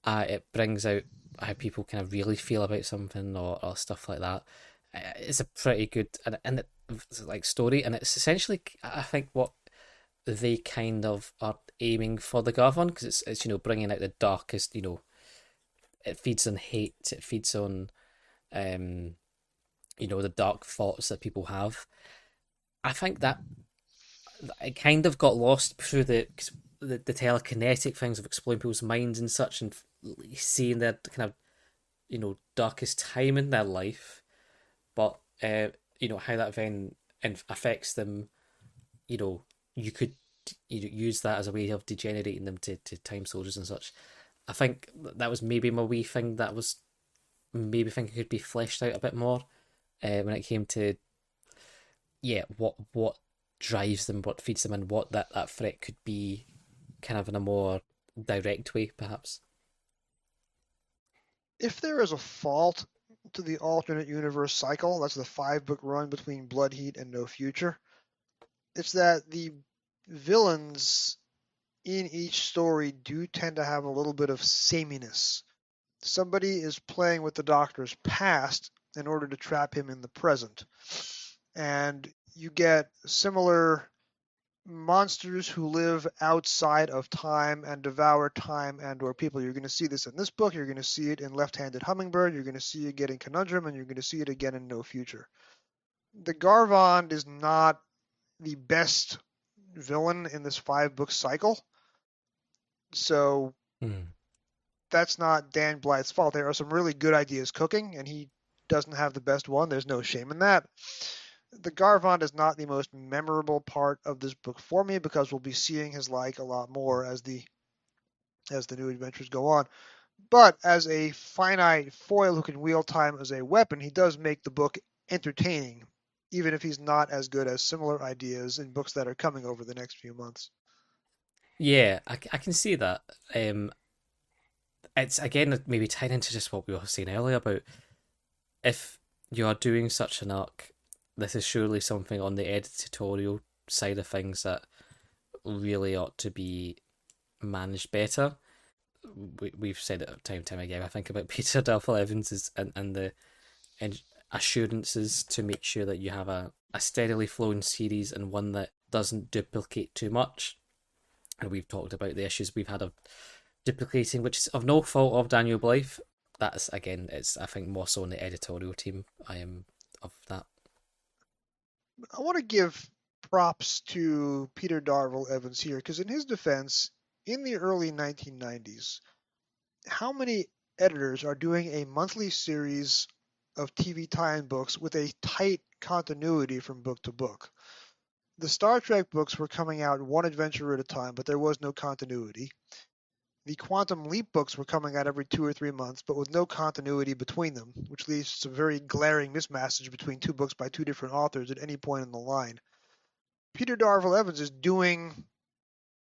It brings out how people kind of really feel about something or stuff like that. It's a pretty good and it's like story, and it's essentially, I think, what they kind of are aiming for the Garvan, because it's bringing out the darkest. It feeds on hate, it feeds on the dark thoughts that people have. I think that it kind of got lost through 'cause the telekinetic things of exploring people's minds and such, and seeing their kind of darkest time in their life, but how that then affects them. You could use that as a way of degenerating them to time soldiers and such. I think that was maybe my wee thing that was maybe thinking could be fleshed out a bit more when it came to what drives them, what feeds them, and what that threat could be, kind of in a more direct way, perhaps. If there is a fault to the alternate universe cycle, that's the 5-book run between Blood Heat and No Future, it's that the villains in each story do tend to have a little bit of sameness. Somebody is playing with the Doctor's past in order to trap him in the present. And you get similar monsters who live outside of time and devour time and or people. You're going to see this in this book. You're going to see it in Left-Handed Hummingbird. You're going to see it again in Conundrum, and you're going to see it again in No Future. The Garvond is not the best villain in this 5-book cycle. So that's not Dan Blythe's fault. There are some really good ideas cooking, and he doesn't have the best one. There's no shame in that. The Garvond is not the most memorable part of this book for me, because we'll be seeing his like a lot more as the new adventures go on. But as a finite foil who can wield time as a weapon, he does make the book entertaining, even if he's not as good as similar ideas in books that are coming over the next few months. Yeah, I can see that. It's again maybe tied into just what we were saying earlier about if you are doing such an arc, this is surely something on the editorial side of things that really ought to be managed better. We've said it time and time again. I think about Peter Delphel Evans and the assurances to make sure that you have a steadily flowing series and one that doesn't duplicate too much. And we've talked about the issues we've had of duplicating, which is of no fault of Daniel Blythe. That's again, it's I think more so on the editorial team. I am of that. I want to give props to Peter Darville Evans here, because in his defense, in the early 1990s, how many editors are doing a monthly series of TV tie-in books with a tight continuity from book to book? The Star Trek books were coming out one adventure at a time, but there was no continuity. The Quantum Leap books were coming out every 2 or 3 months, but with no continuity between them, which leads to some very glaring mismatches between 2 books by 2 different authors at any point in the line. Peter Darville Evans is doing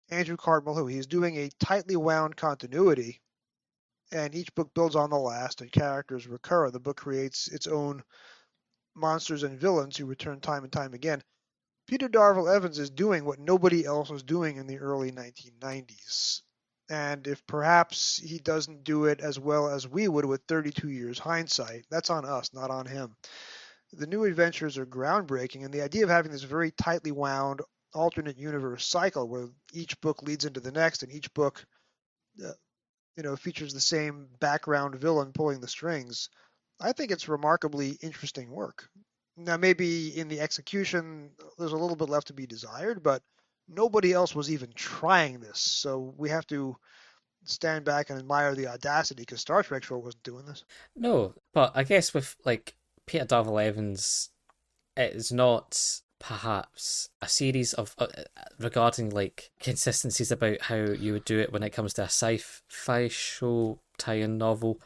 Andrew Cartmel Who. He's doing a tightly wound continuity, and each book builds on the last, and characters recur. The book creates its own monsters and villains who return time and time again. Peter Darville Evans is doing what nobody else was doing in the early 1990s. And if perhaps he doesn't do it as well as we would with 32 years hindsight, that's on us, not on him. The new adventures are groundbreaking, and the idea of having this very tightly wound alternate universe cycle where each book leads into the next and each book features the same background villain pulling the strings, I think it's remarkably interesting work. Now, maybe in the execution, there's a little bit left to be desired, but nobody else was even trying this. So we have to stand back and admire the audacity, because Star Trek sure wasn't doing this. No, but I guess with like Peter Darville Evans, it's not perhaps a series of regarding like consistencies about how you would do it when it comes to a sci-fi show tie-in novel.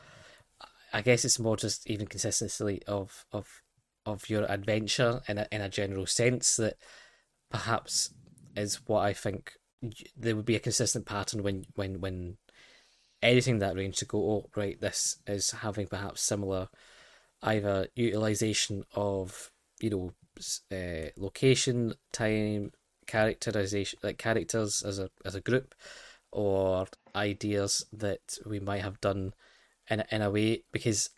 I guess it's more just even consistency of your adventure in a general sense that perhaps is what I think there would be a consistent pattern when editing that range to go, oh right, this is having perhaps similar either utilization of location, time, characterization, like characters as a group, or ideas that we might have done in a way, because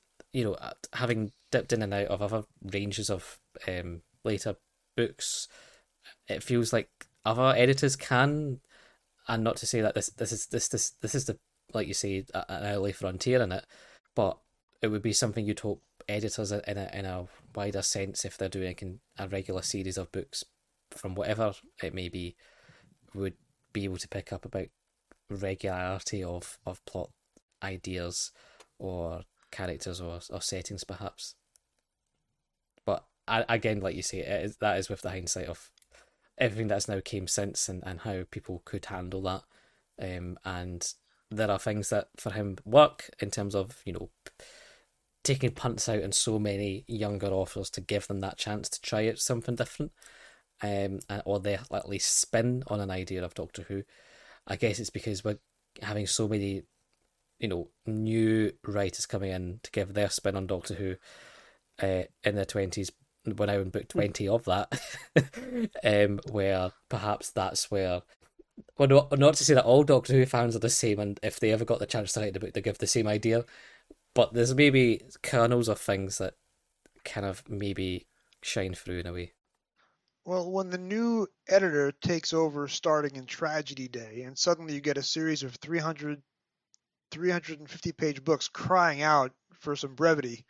having dipped in and out of other ranges of later books, it feels like other editors can, and not to say that this is the, like you say, an early frontier in it, but it would be something you'd hope editors in a wider sense, if they're doing a regular series of books from whatever it may be, would be able to pick up about regularity of plot ideas or characters or settings, perhaps. But again, like you say, that is with the hindsight of everything that's now came since and how people could handle that. And there are things that for him work in terms of, taking punts out on so many younger authors to give them that chance to try out something different, or they at least spin on an idea of Doctor Who. I guess it's because we're having so many, new writers coming in to give their spin on Doctor Who in their 20s. We're now in book 20 of that, where perhaps that's where, well, not to say that all Doctor Who fans are the same, and if they ever got the chance to write the book, they give the same idea, but there's maybe kernels of things that kind of maybe shine through in a way. Well, when the new editor takes over starting in Tragedy Day, and suddenly you get a series of 350-page books crying out for some brevity,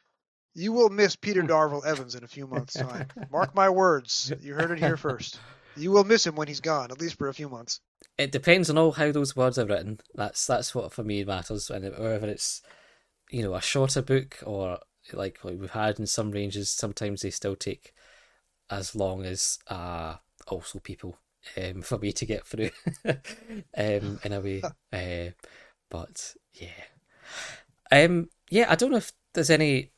you will miss Peter Darvill Evans in a few months' time. Mark my words. You heard it here first. You will miss him when he's gone, at least for a few months. It depends on how those words are written. That's what for me matters. And whether it's, a shorter book or like we've had in some ranges, sometimes they still take as long as also people for me to get through in a way. But I don't know if there's any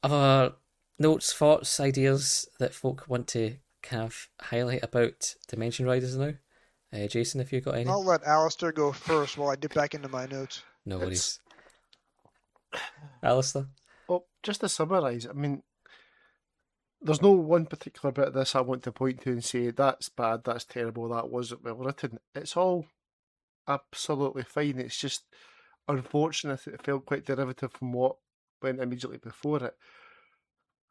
other notes, thoughts, ideas that folk want to kind of highlight about Dimension Riders now. Jason, if you've got any. I'll let Alasdair go first while I dip back into my notes. No worries. Alasdair? Well, just to summarise, I mean, there's no one particular bit of this I want to point to and say, that's bad, that's terrible, that wasn't well written. It's all absolutely fine. It's just unfortunate that it felt quite derivative from what went immediately before it.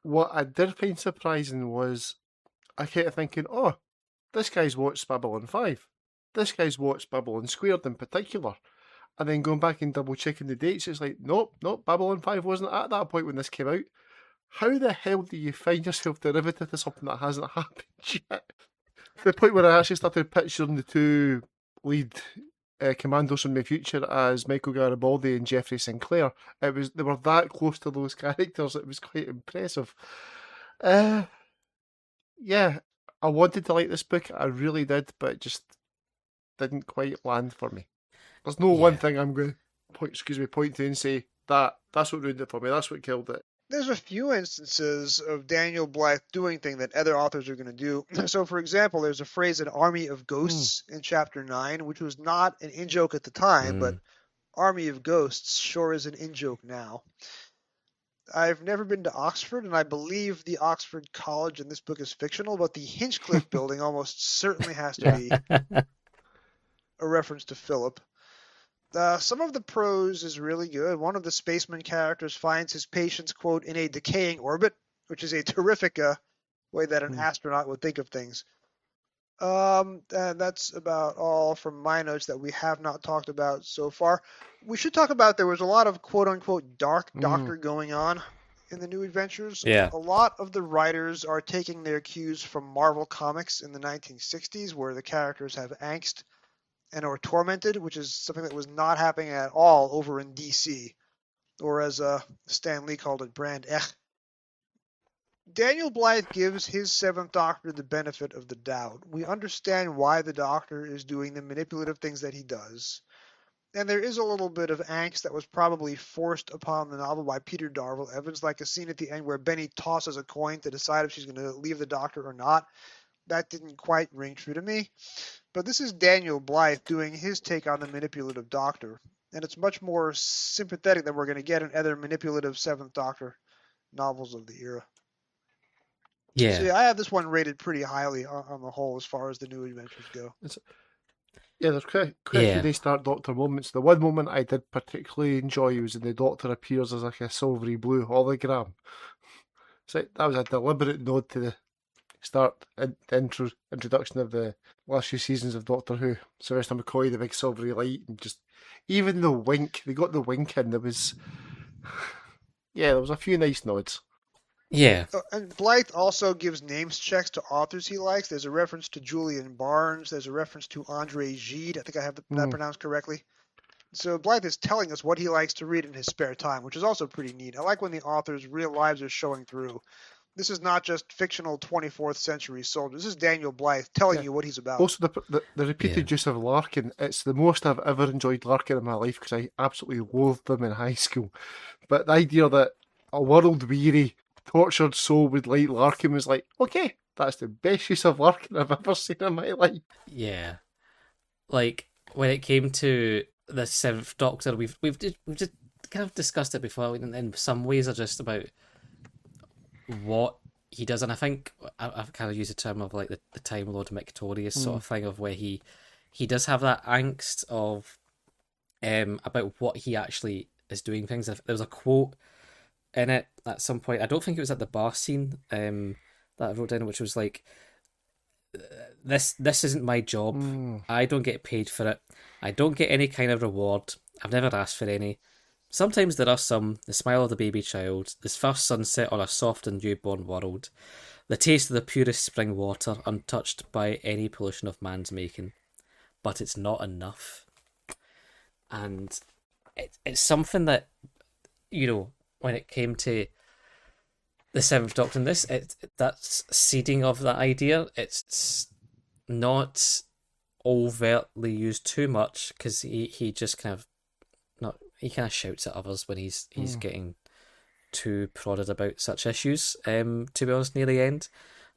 What I did find surprising was I kept thinking, oh, this guy's watched Babylon 5. This guy's watched Babylon Squared in particular. And then going back and double checking the dates, it's like, nope, Babylon 5 wasn't at that point when this came out. How the hell do you find yourself derivative to something that hasn't happened yet? To the point where I actually started picturing the two lead commandos from the future as Michael Garibaldi and Geoffrey Sinclair. They were that close to those characters. It was quite impressive. I wanted to like this book. I really did, but it just didn't quite land for me. There's no one thing I'm going to point to and say that's what ruined it for me. That's what killed it. There's a few instances of Daniel Blythe doing things that other authors are going to do. So, for example, there's a phrase, an army of ghosts, in Chapter 9, which was not an in-joke at the time, but army of ghosts sure is an in-joke now. I've never been to Oxford, and I believe the Oxford College in this book is fictional, but the Hinchcliffe building almost certainly has to be a reference to Philip. Some of the prose is really good. One of the spaceman characters finds his patients, quote, in a decaying orbit, which is a terrific way that an astronaut would think of things. And that's about all from my notes that we have not talked about so far. We should talk about there was a lot of, quote, unquote, dark Doctor going on in the New Adventures. Yeah. A lot of the writers are taking their cues from Marvel Comics in the 1960s, where the characters have angst and are tormented, which is something that was not happening at all over in DC, or as Stan Lee called it, Brand Ech. Daniel Blythe gives his Seventh Doctor the benefit of the doubt. We understand why the Doctor is doing the manipulative things that he does, and there is a little bit of angst that was probably forced upon the novel by Peter Darvill Evans, like a scene at the end where Benny tosses a coin to decide if she's going to leave the Doctor or not. That didn't quite ring true to me. But this is Daniel Blythe doing his take on the manipulative Doctor, and it's much more sympathetic than we're going to get in other manipulative Seventh Doctor novels of the era. Yeah. So I have this one rated pretty highly on the whole as far as the New Adventures go. There's quite a few nice Dark Doctor moments. The one moment I did particularly enjoy was when the Doctor appears as like a silvery blue hologram. So that was a deliberate nod to the introduction of the last few seasons of Doctor Who. Sylvester McCoy, the big silvery light, and just even the wink. They got the wink in. There was a few nice nods. Yeah, And Blythe also gives names checks to authors he likes. There's a reference to Julian Barnes. There's a reference to Andre Gide. I think I have that Mm. pronounced correctly. So Blythe is telling us what he likes to read in his spare time, which is also pretty neat. I like when the author's real lives are showing through. This is not just fictional 24th century soldiers. This is Daniel Blythe telling Yeah. you what he's about. Also, the yeah, repeated use of Larkin, it's the most I've ever enjoyed Larkin in my life because I absolutely loathed them in high school. But the idea that a world-weary, tortured soul would like Larkin was like, okay, that's the best use of Larkin I've ever seen in my life. yeah. Like when it came to the Seventh Doctor, we've just kind of discussed it before. In some ways, are just about what he does, and I think I've kind of used the term of like the Time Lord Victorious sort of thing of where he does have that angst of about what he actually is doing things. There was a quote in it at some point. I don't think it was at the bar scene that I wrote down, which was like, "This isn't my job. I don't get paid for it. I don't get any kind of reward. I've never asked for any. Sometimes there are some, the smile of the baby child, this first sunset on a soft and newborn world, the taste of the purest spring water, untouched by any pollution of man's making. But it's not enough." And it's something that, when it came to the Seventh Doctrine, that's seeding of that idea. It's not overtly used too much because he just kind of not he kind of shouts at others when he's getting too prodded about such issues. To be honest, near the end,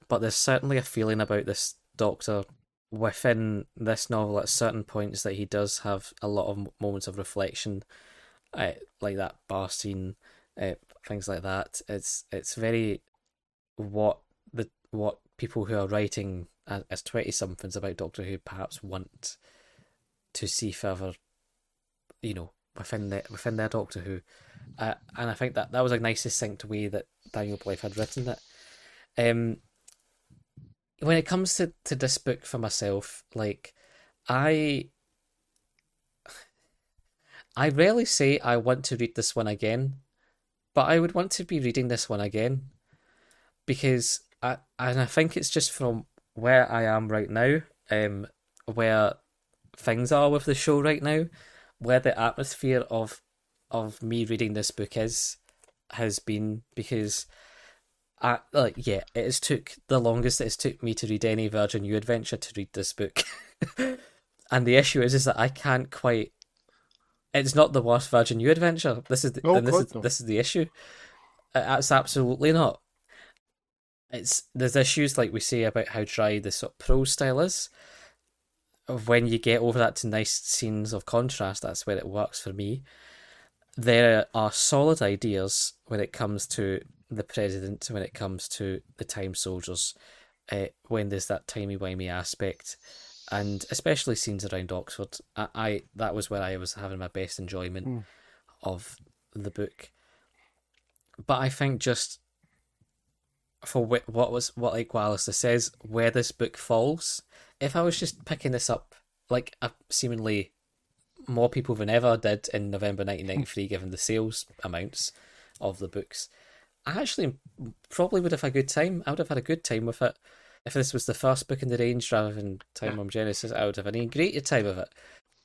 but there's certainly a feeling about this Doctor within this novel at certain points that he does have a lot of moments of reflection, like that bar scene, things like that. It's very what what people who are writing as 20 somethings about Doctor Who perhaps want to see further, within their Doctor Who, and I think that was a nice succinct way that Daniel Blythe had written it. When it comes to this book for myself, like I I rarely say I want to read this one again, but I would want to be reading this one again because I think it's just from where I am right now, where things are with the show right now, where the atmosphere of me reading this book has been, because it has took the longest it's took me to read any Virgin New adventure to read this book. And the issue is that I can't quite. It's not the worst Virgin New adventure. Oh, God, no. This is the issue. It's absolutely not. There's issues like we say about how dry the sort of prose style is. When you get over that to nice scenes of contrast, that's where it works for me. There are solid ideas when it comes to the president, when it comes to the time soldiers, when there's that timey-wimey aspect, and especially scenes around Oxford. I that was where I was having my best enjoyment of the book. But I think just for what Alasdair says, where this book falls, if I was just picking this up like seemingly more people than ever did in November 1993, given the sales amounts of the books, I actually probably would have had a good time. I would have had a good time with it. If this was the first book in the range rather than Time Bomb Genesis, I would have had a great time with it.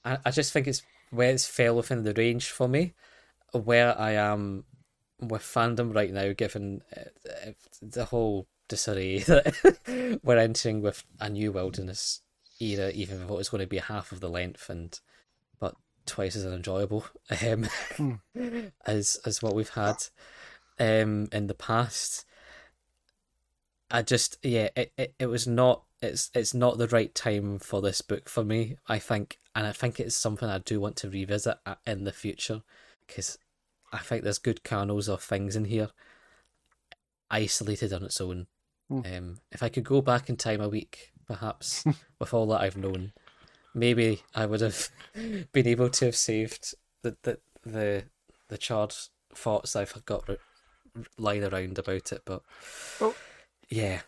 I just think it's where it's fell within the range for me, where I am with fandom right now, given the whole disarray that we're entering with a new Wilderness era, even if it's going to be half of the length but twice as enjoyable as what we've had in the past. I just it was not it's not the right time for this book for me, I think, and I think it's something I do want to revisit in the future, because I think there's good kernels of things in here, isolated on its own. If I could go back in time a week, perhaps, with all that I've known, maybe I would have been able to have saved the charred thoughts I've got lying around about it. But Well, yeah,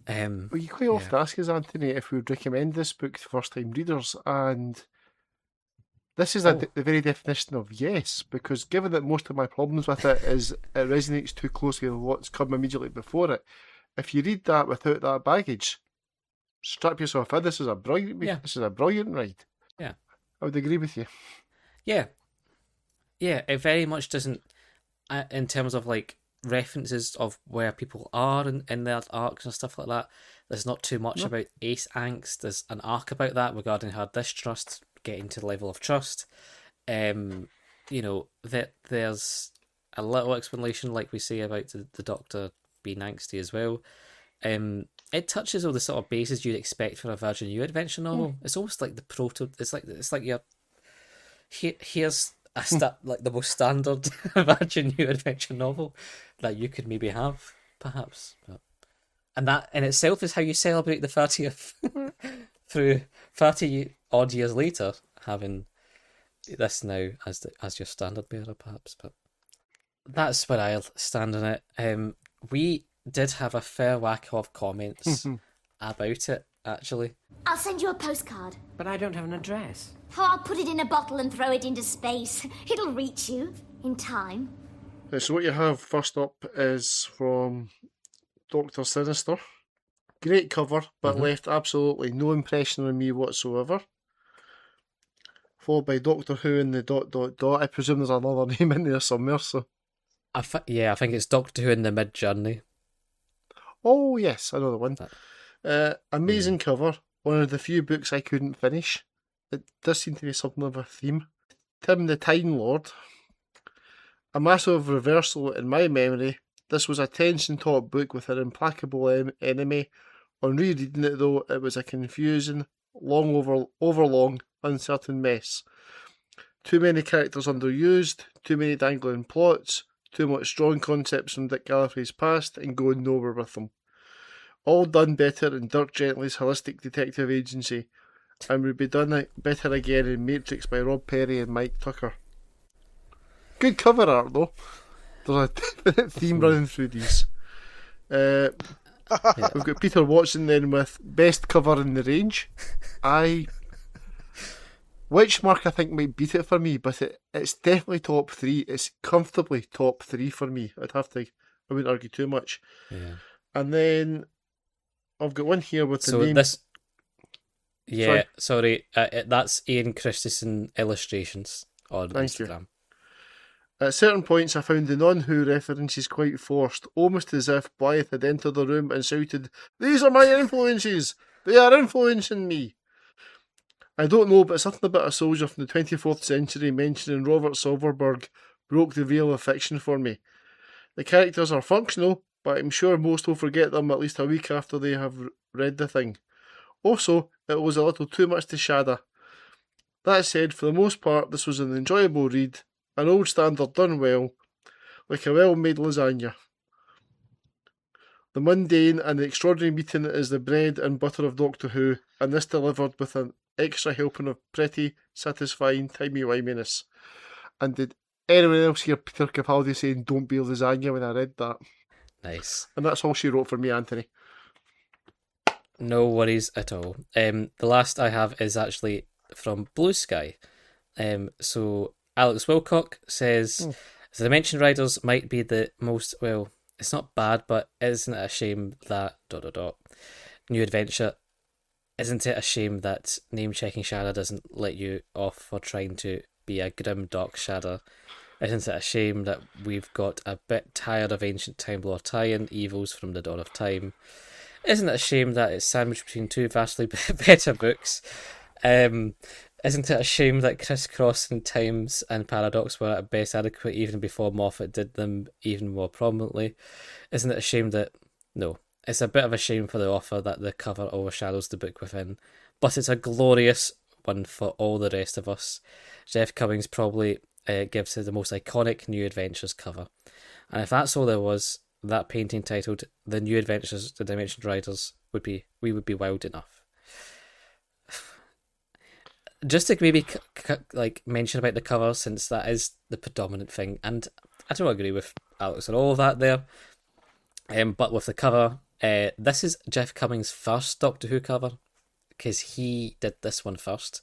well, you quite often ask us, Anthony, if we would recommend this book to first-time readers, and This is Oh. the very definition of yes, because given that most of my problems with it is it resonates too closely with what's come immediately before it, if you read that without that baggage, strap yourself in. This is a brilliant. Yeah. This is a brilliant ride. Yeah. I would agree with you. Yeah. Yeah, it very much doesn't, in terms of like references of where people are in their arcs and stuff like that. There's not too much No. about ace angst. There's an arc about that regarding her distrust, getting to the level of trust. That there's a little explanation, like we say, about the Doctor being angsty as well. It touches all the sort of bases you'd expect for a Virgin New adventure novel. It's almost like the proto. It's like your here's like the most standard Virgin New adventure novel that you could maybe have, perhaps. And that in itself is how you celebrate the 30th through 30 odd years later, having this now as your standard bearer, perhaps. But that's where I'll stand on it. We did have a fair whack of comments about it, actually. I'll send you a postcard. But I don't have an address. Oh, I'll put it in a bottle and throw it into space. It'll reach you in time. So what you have first up is from Dr. Sinister. Great cover, but left absolutely no impression on me whatsoever. Followed by Doctor Who and the ... I presume there's another name in there somewhere, so... I think it's Doctor Who in the Mid-Journey. Oh, yes, another one. Amazing cover. One of the few books I couldn't finish. It does seem to be something of a theme. Tim the Time Lord. A massive reversal in my memory. This was a tension-taut book with an implacable enemy. On rereading it, though, it was a confusing, overlong, uncertain mess. Too many characters underused, too many dangling plots, too much strong concepts from Dick Gallifrey's past and going nowhere with them. All done better in Dirk Gently's holistic detective agency, and would be done better again in Matrix by Rob Perry and Mike Tucker. Good cover art, though. There's a definite theme running through these. We've got Peter Watson then with best cover in the range. Witchmark I think might beat it for me, but it's definitely top 3. It's comfortably top 3 for me. I wouldn't argue too much. Yeah. And then I've got one here with the So name. this, sorry, that's Ian Christensen illustrations on Thank you. Instagram. At certain points, I found the non-Who references quite forced, almost as if Blythe had entered the room and shouted, "These are my influences! They are influencing me!" I don't know, but something about a soldier from the 24th century mentioning Robert Silverberg broke the veil of fiction for me. The characters are functional, but I'm sure most will forget them at least a week after they have read the thing. Also, it was a little too much to shadow. That said, for the most part, this was an enjoyable read, an old standard done well, like a well-made lasagna. The mundane and the extraordinary meeting is the bread and butter of Doctor Who, and this delivered with an extra helping of pretty, satisfying timey-wiminess. And did anyone else hear Peter Capaldi saying "don't be a lasagna" when I read that? Nice. And that's all she wrote for me, Anthony. No worries at all. The last I have is actually from Blue Sky. So Alex Wilcock says, the Dimension Riders might be the most, well, it's not bad, but isn't it a shame that ... New Adventure, isn't it a shame that name-checking Shada doesn't let you off for trying to be a grim dark Shada? Isn't it a shame that we've got a bit tired of Ancient Time Lord tie-in evils from the Dawn of Time? Isn't it a shame that it's sandwiched between two vastly better books? Isn't it a shame that Criss Cross and Times and Paradox were at best adequate even before Moffat did them even more prominently? Isn't it a shame that... No, it's a bit of a shame for the author that the cover overshadows the book within, but it's a glorious one for all the rest of us. Jeff Cummings probably gives it the most iconic New Adventures cover. And if that's all there was, that painting titled "The New Adventures, the Dimension Riders" we would be wild enough. Just to maybe like mention about the cover, since that is the predominant thing, and I don't agree with Alex on all of that there. But with the cover, this is Jeff Cummings' first Doctor Who cover, because he did this one first.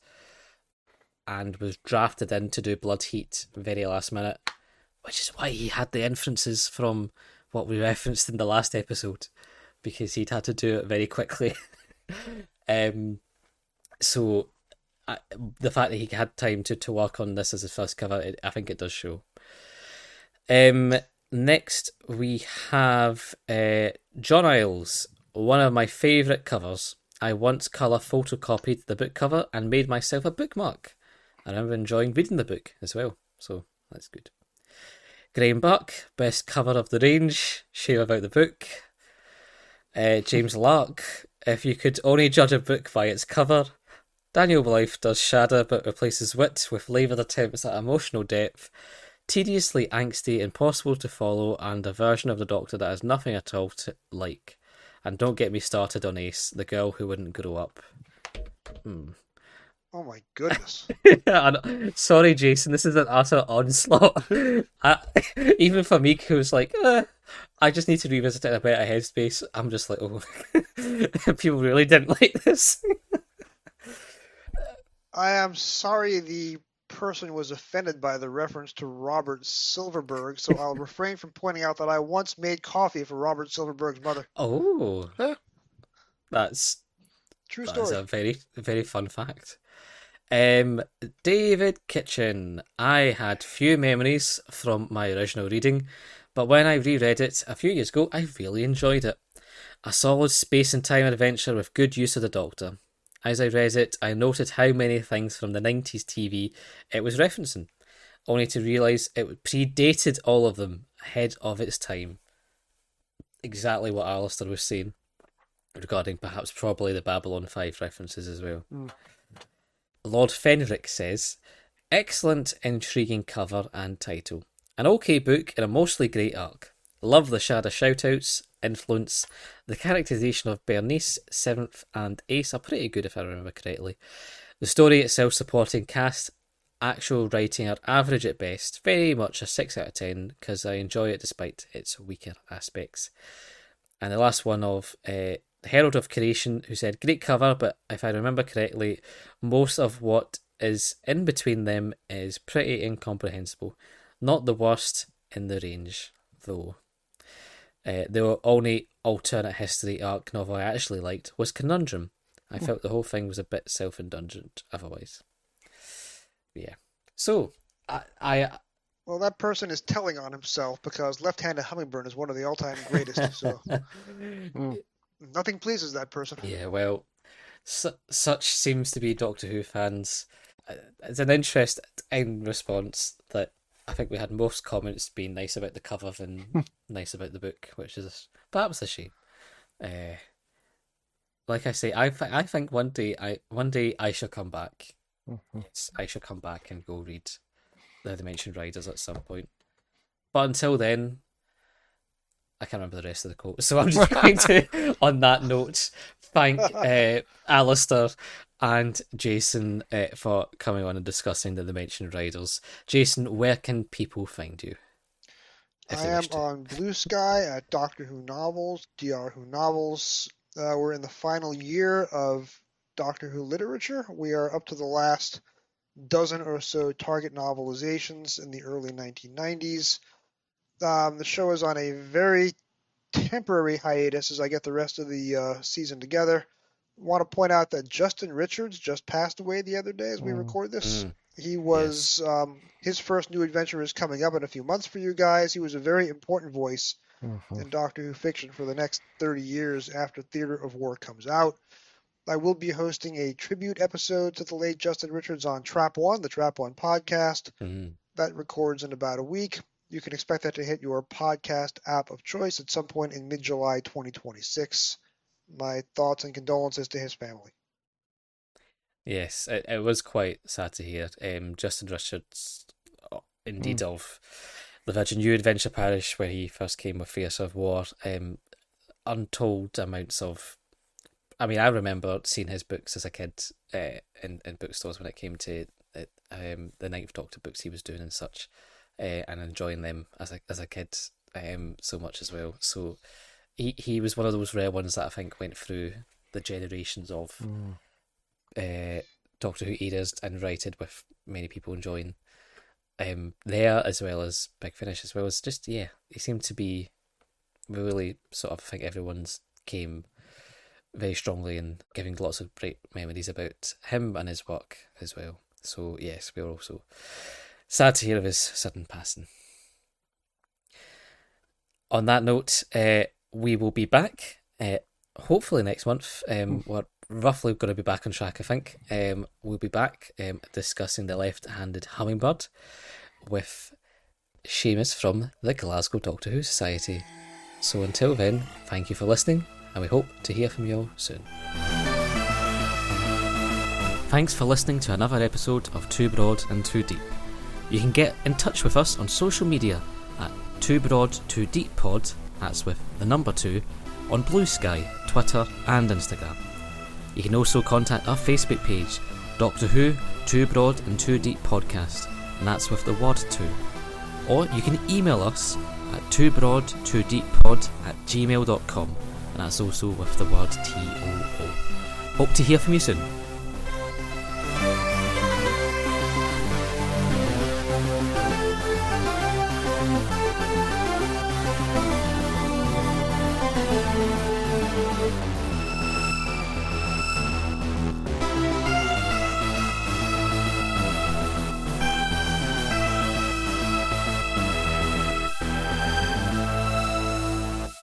and was drafted in to do Blood Heat very last minute, which is why he had the inferences from what we referenced in the last episode, because he'd had to do it very quickly. So the fact that he had time to work on this as his first cover, I think it does show. Next we have John Isles, one of my favourite covers. I once colour photocopied the book cover and made myself a bookmark. I remember enjoying reading the book as well, so that's good. Graham Buck, best cover of the range, share about the book. James Lark, if you could only judge a book by its cover. Daniel Blythe does shadder but replaces wit with laboured attempts at emotional depth. Tediously angsty, impossible to follow, and a version of the Doctor that has nothing at all to like. And don't get me started on Ace, the girl who wouldn't grow up. Oh my goodness. Sorry, Jason, this is an utter onslaught. Even for me, who's like, I just need to revisit it in a better headspace, I'm just like, oh, people really didn't like this. I am sorry the person was offended by the reference to Robert Silverberg, so I'll refrain from pointing out that I once made coffee for Robert Silverberg's mother. Oh, that's True That story. is a very, very fun fact. David Kitchen. I had few memories from my original reading, but when I reread it a few years ago, I really enjoyed it. A solid space and time adventure with good use of the Doctor. As I read it, I noted how many things from the 90s TV it was referencing, only to realise it predated all of them, ahead of its time. Exactly what Alasdair was saying, regarding perhaps probably the Babylon 5 references as well. Lord Fenric says, excellent, intriguing cover and title. An okay book and a mostly great arc. Love the Shada shoutouts, influence. The characterisation of Bernice, Seventh and Ace are pretty good if I remember correctly. The story itself, supporting cast, actual writing are average at best. Very much a 6 out of 10 because I enjoy it despite its weaker aspects. And the last one of Herald of Creation, who said, great cover, but if I remember correctly, most of what is in between them is pretty incomprehensible. Not the worst in the range, though. The only alternate history arc novel I actually liked was Conundrum. I felt the whole thing was a bit self-indulgent otherwise. Yeah. So, Well, that person is telling on himself because Left-Handed Hummingbird is one of the all-time greatest, so nothing pleases that person. Yeah, well, such seems to be Doctor Who fans. It's an interesting response that I think we had most comments being nice about the cover than nice about the book, which is perhaps a shame. Like I say, I think one day I shall come back. Yes, I shall come back and go read the Dimension Riders at some point. But until then, I can't remember the rest of the quote, so I'm just going to, on that note, thank Alasdair and Jason for coming on and discussing the Dimension Riders. Jason, where can people find you? I am on Blue Sky at Doctor Who Novels, Dr. Who Novels. We're in the final year of Doctor Who literature. We are up to the last dozen or so Target novelizations in the early 1990s. The show is on a very temporary hiatus as I get the rest of the season together. I want to point out that Justin Richards just passed away the other day as we record this. He was, his first new adventure is coming up in a few months for you guys. He was a very important voice in Doctor Who fiction for the next 30 years after Theatre of War comes out. I will be hosting a tribute episode to the late Justin Richards on Trap One, the Trap One podcast. That records in about a week. You can expect that to hit your podcast app of choice at some point in mid-July 2026. My thoughts and condolences to his family. Yes, it was quite sad to hear. Justin Richards, indeed, of the Virgin New Adventure Parish, where he first came with Theatre of War, untold amounts of... I mean, I remember seeing his books as a kid in bookstores when it came to the Ninth Doctor books he was doing and such, and enjoying them as a kid so much as well. So he was one of those rare ones that I think went through the generations of Doctor Who eras and writed with many people enjoying there, as well as Big Finish, as well as just, he seemed to be really sort of, I think everyone's came very strongly and giving lots of great memories about him and his work as well. So yes, we're also sad to hear of his sudden passing. On that note, we will be back hopefully next month. We're roughly going to be back on track, I think. We'll be back discussing the Left-Handed Hummingbird with Seamus from the Glasgow Doctor Who Society. So until then, thank you for listening, and we hope to hear from you all soon. Thanks for listening to another episode of Too Broad and Too Deep. You can get in touch with us on social media at Too Broad Too Deep Pod, that's with the number 2, on Blue Sky, Twitter and Instagram. You can also contact our Facebook page, Doctor Who Too Broad and Too Deep Podcast, and that's with the word 2. Or you can email us at toobroadtoodeeppod@gmail.com, and that's also with the word TOO. Hope to hear from you soon.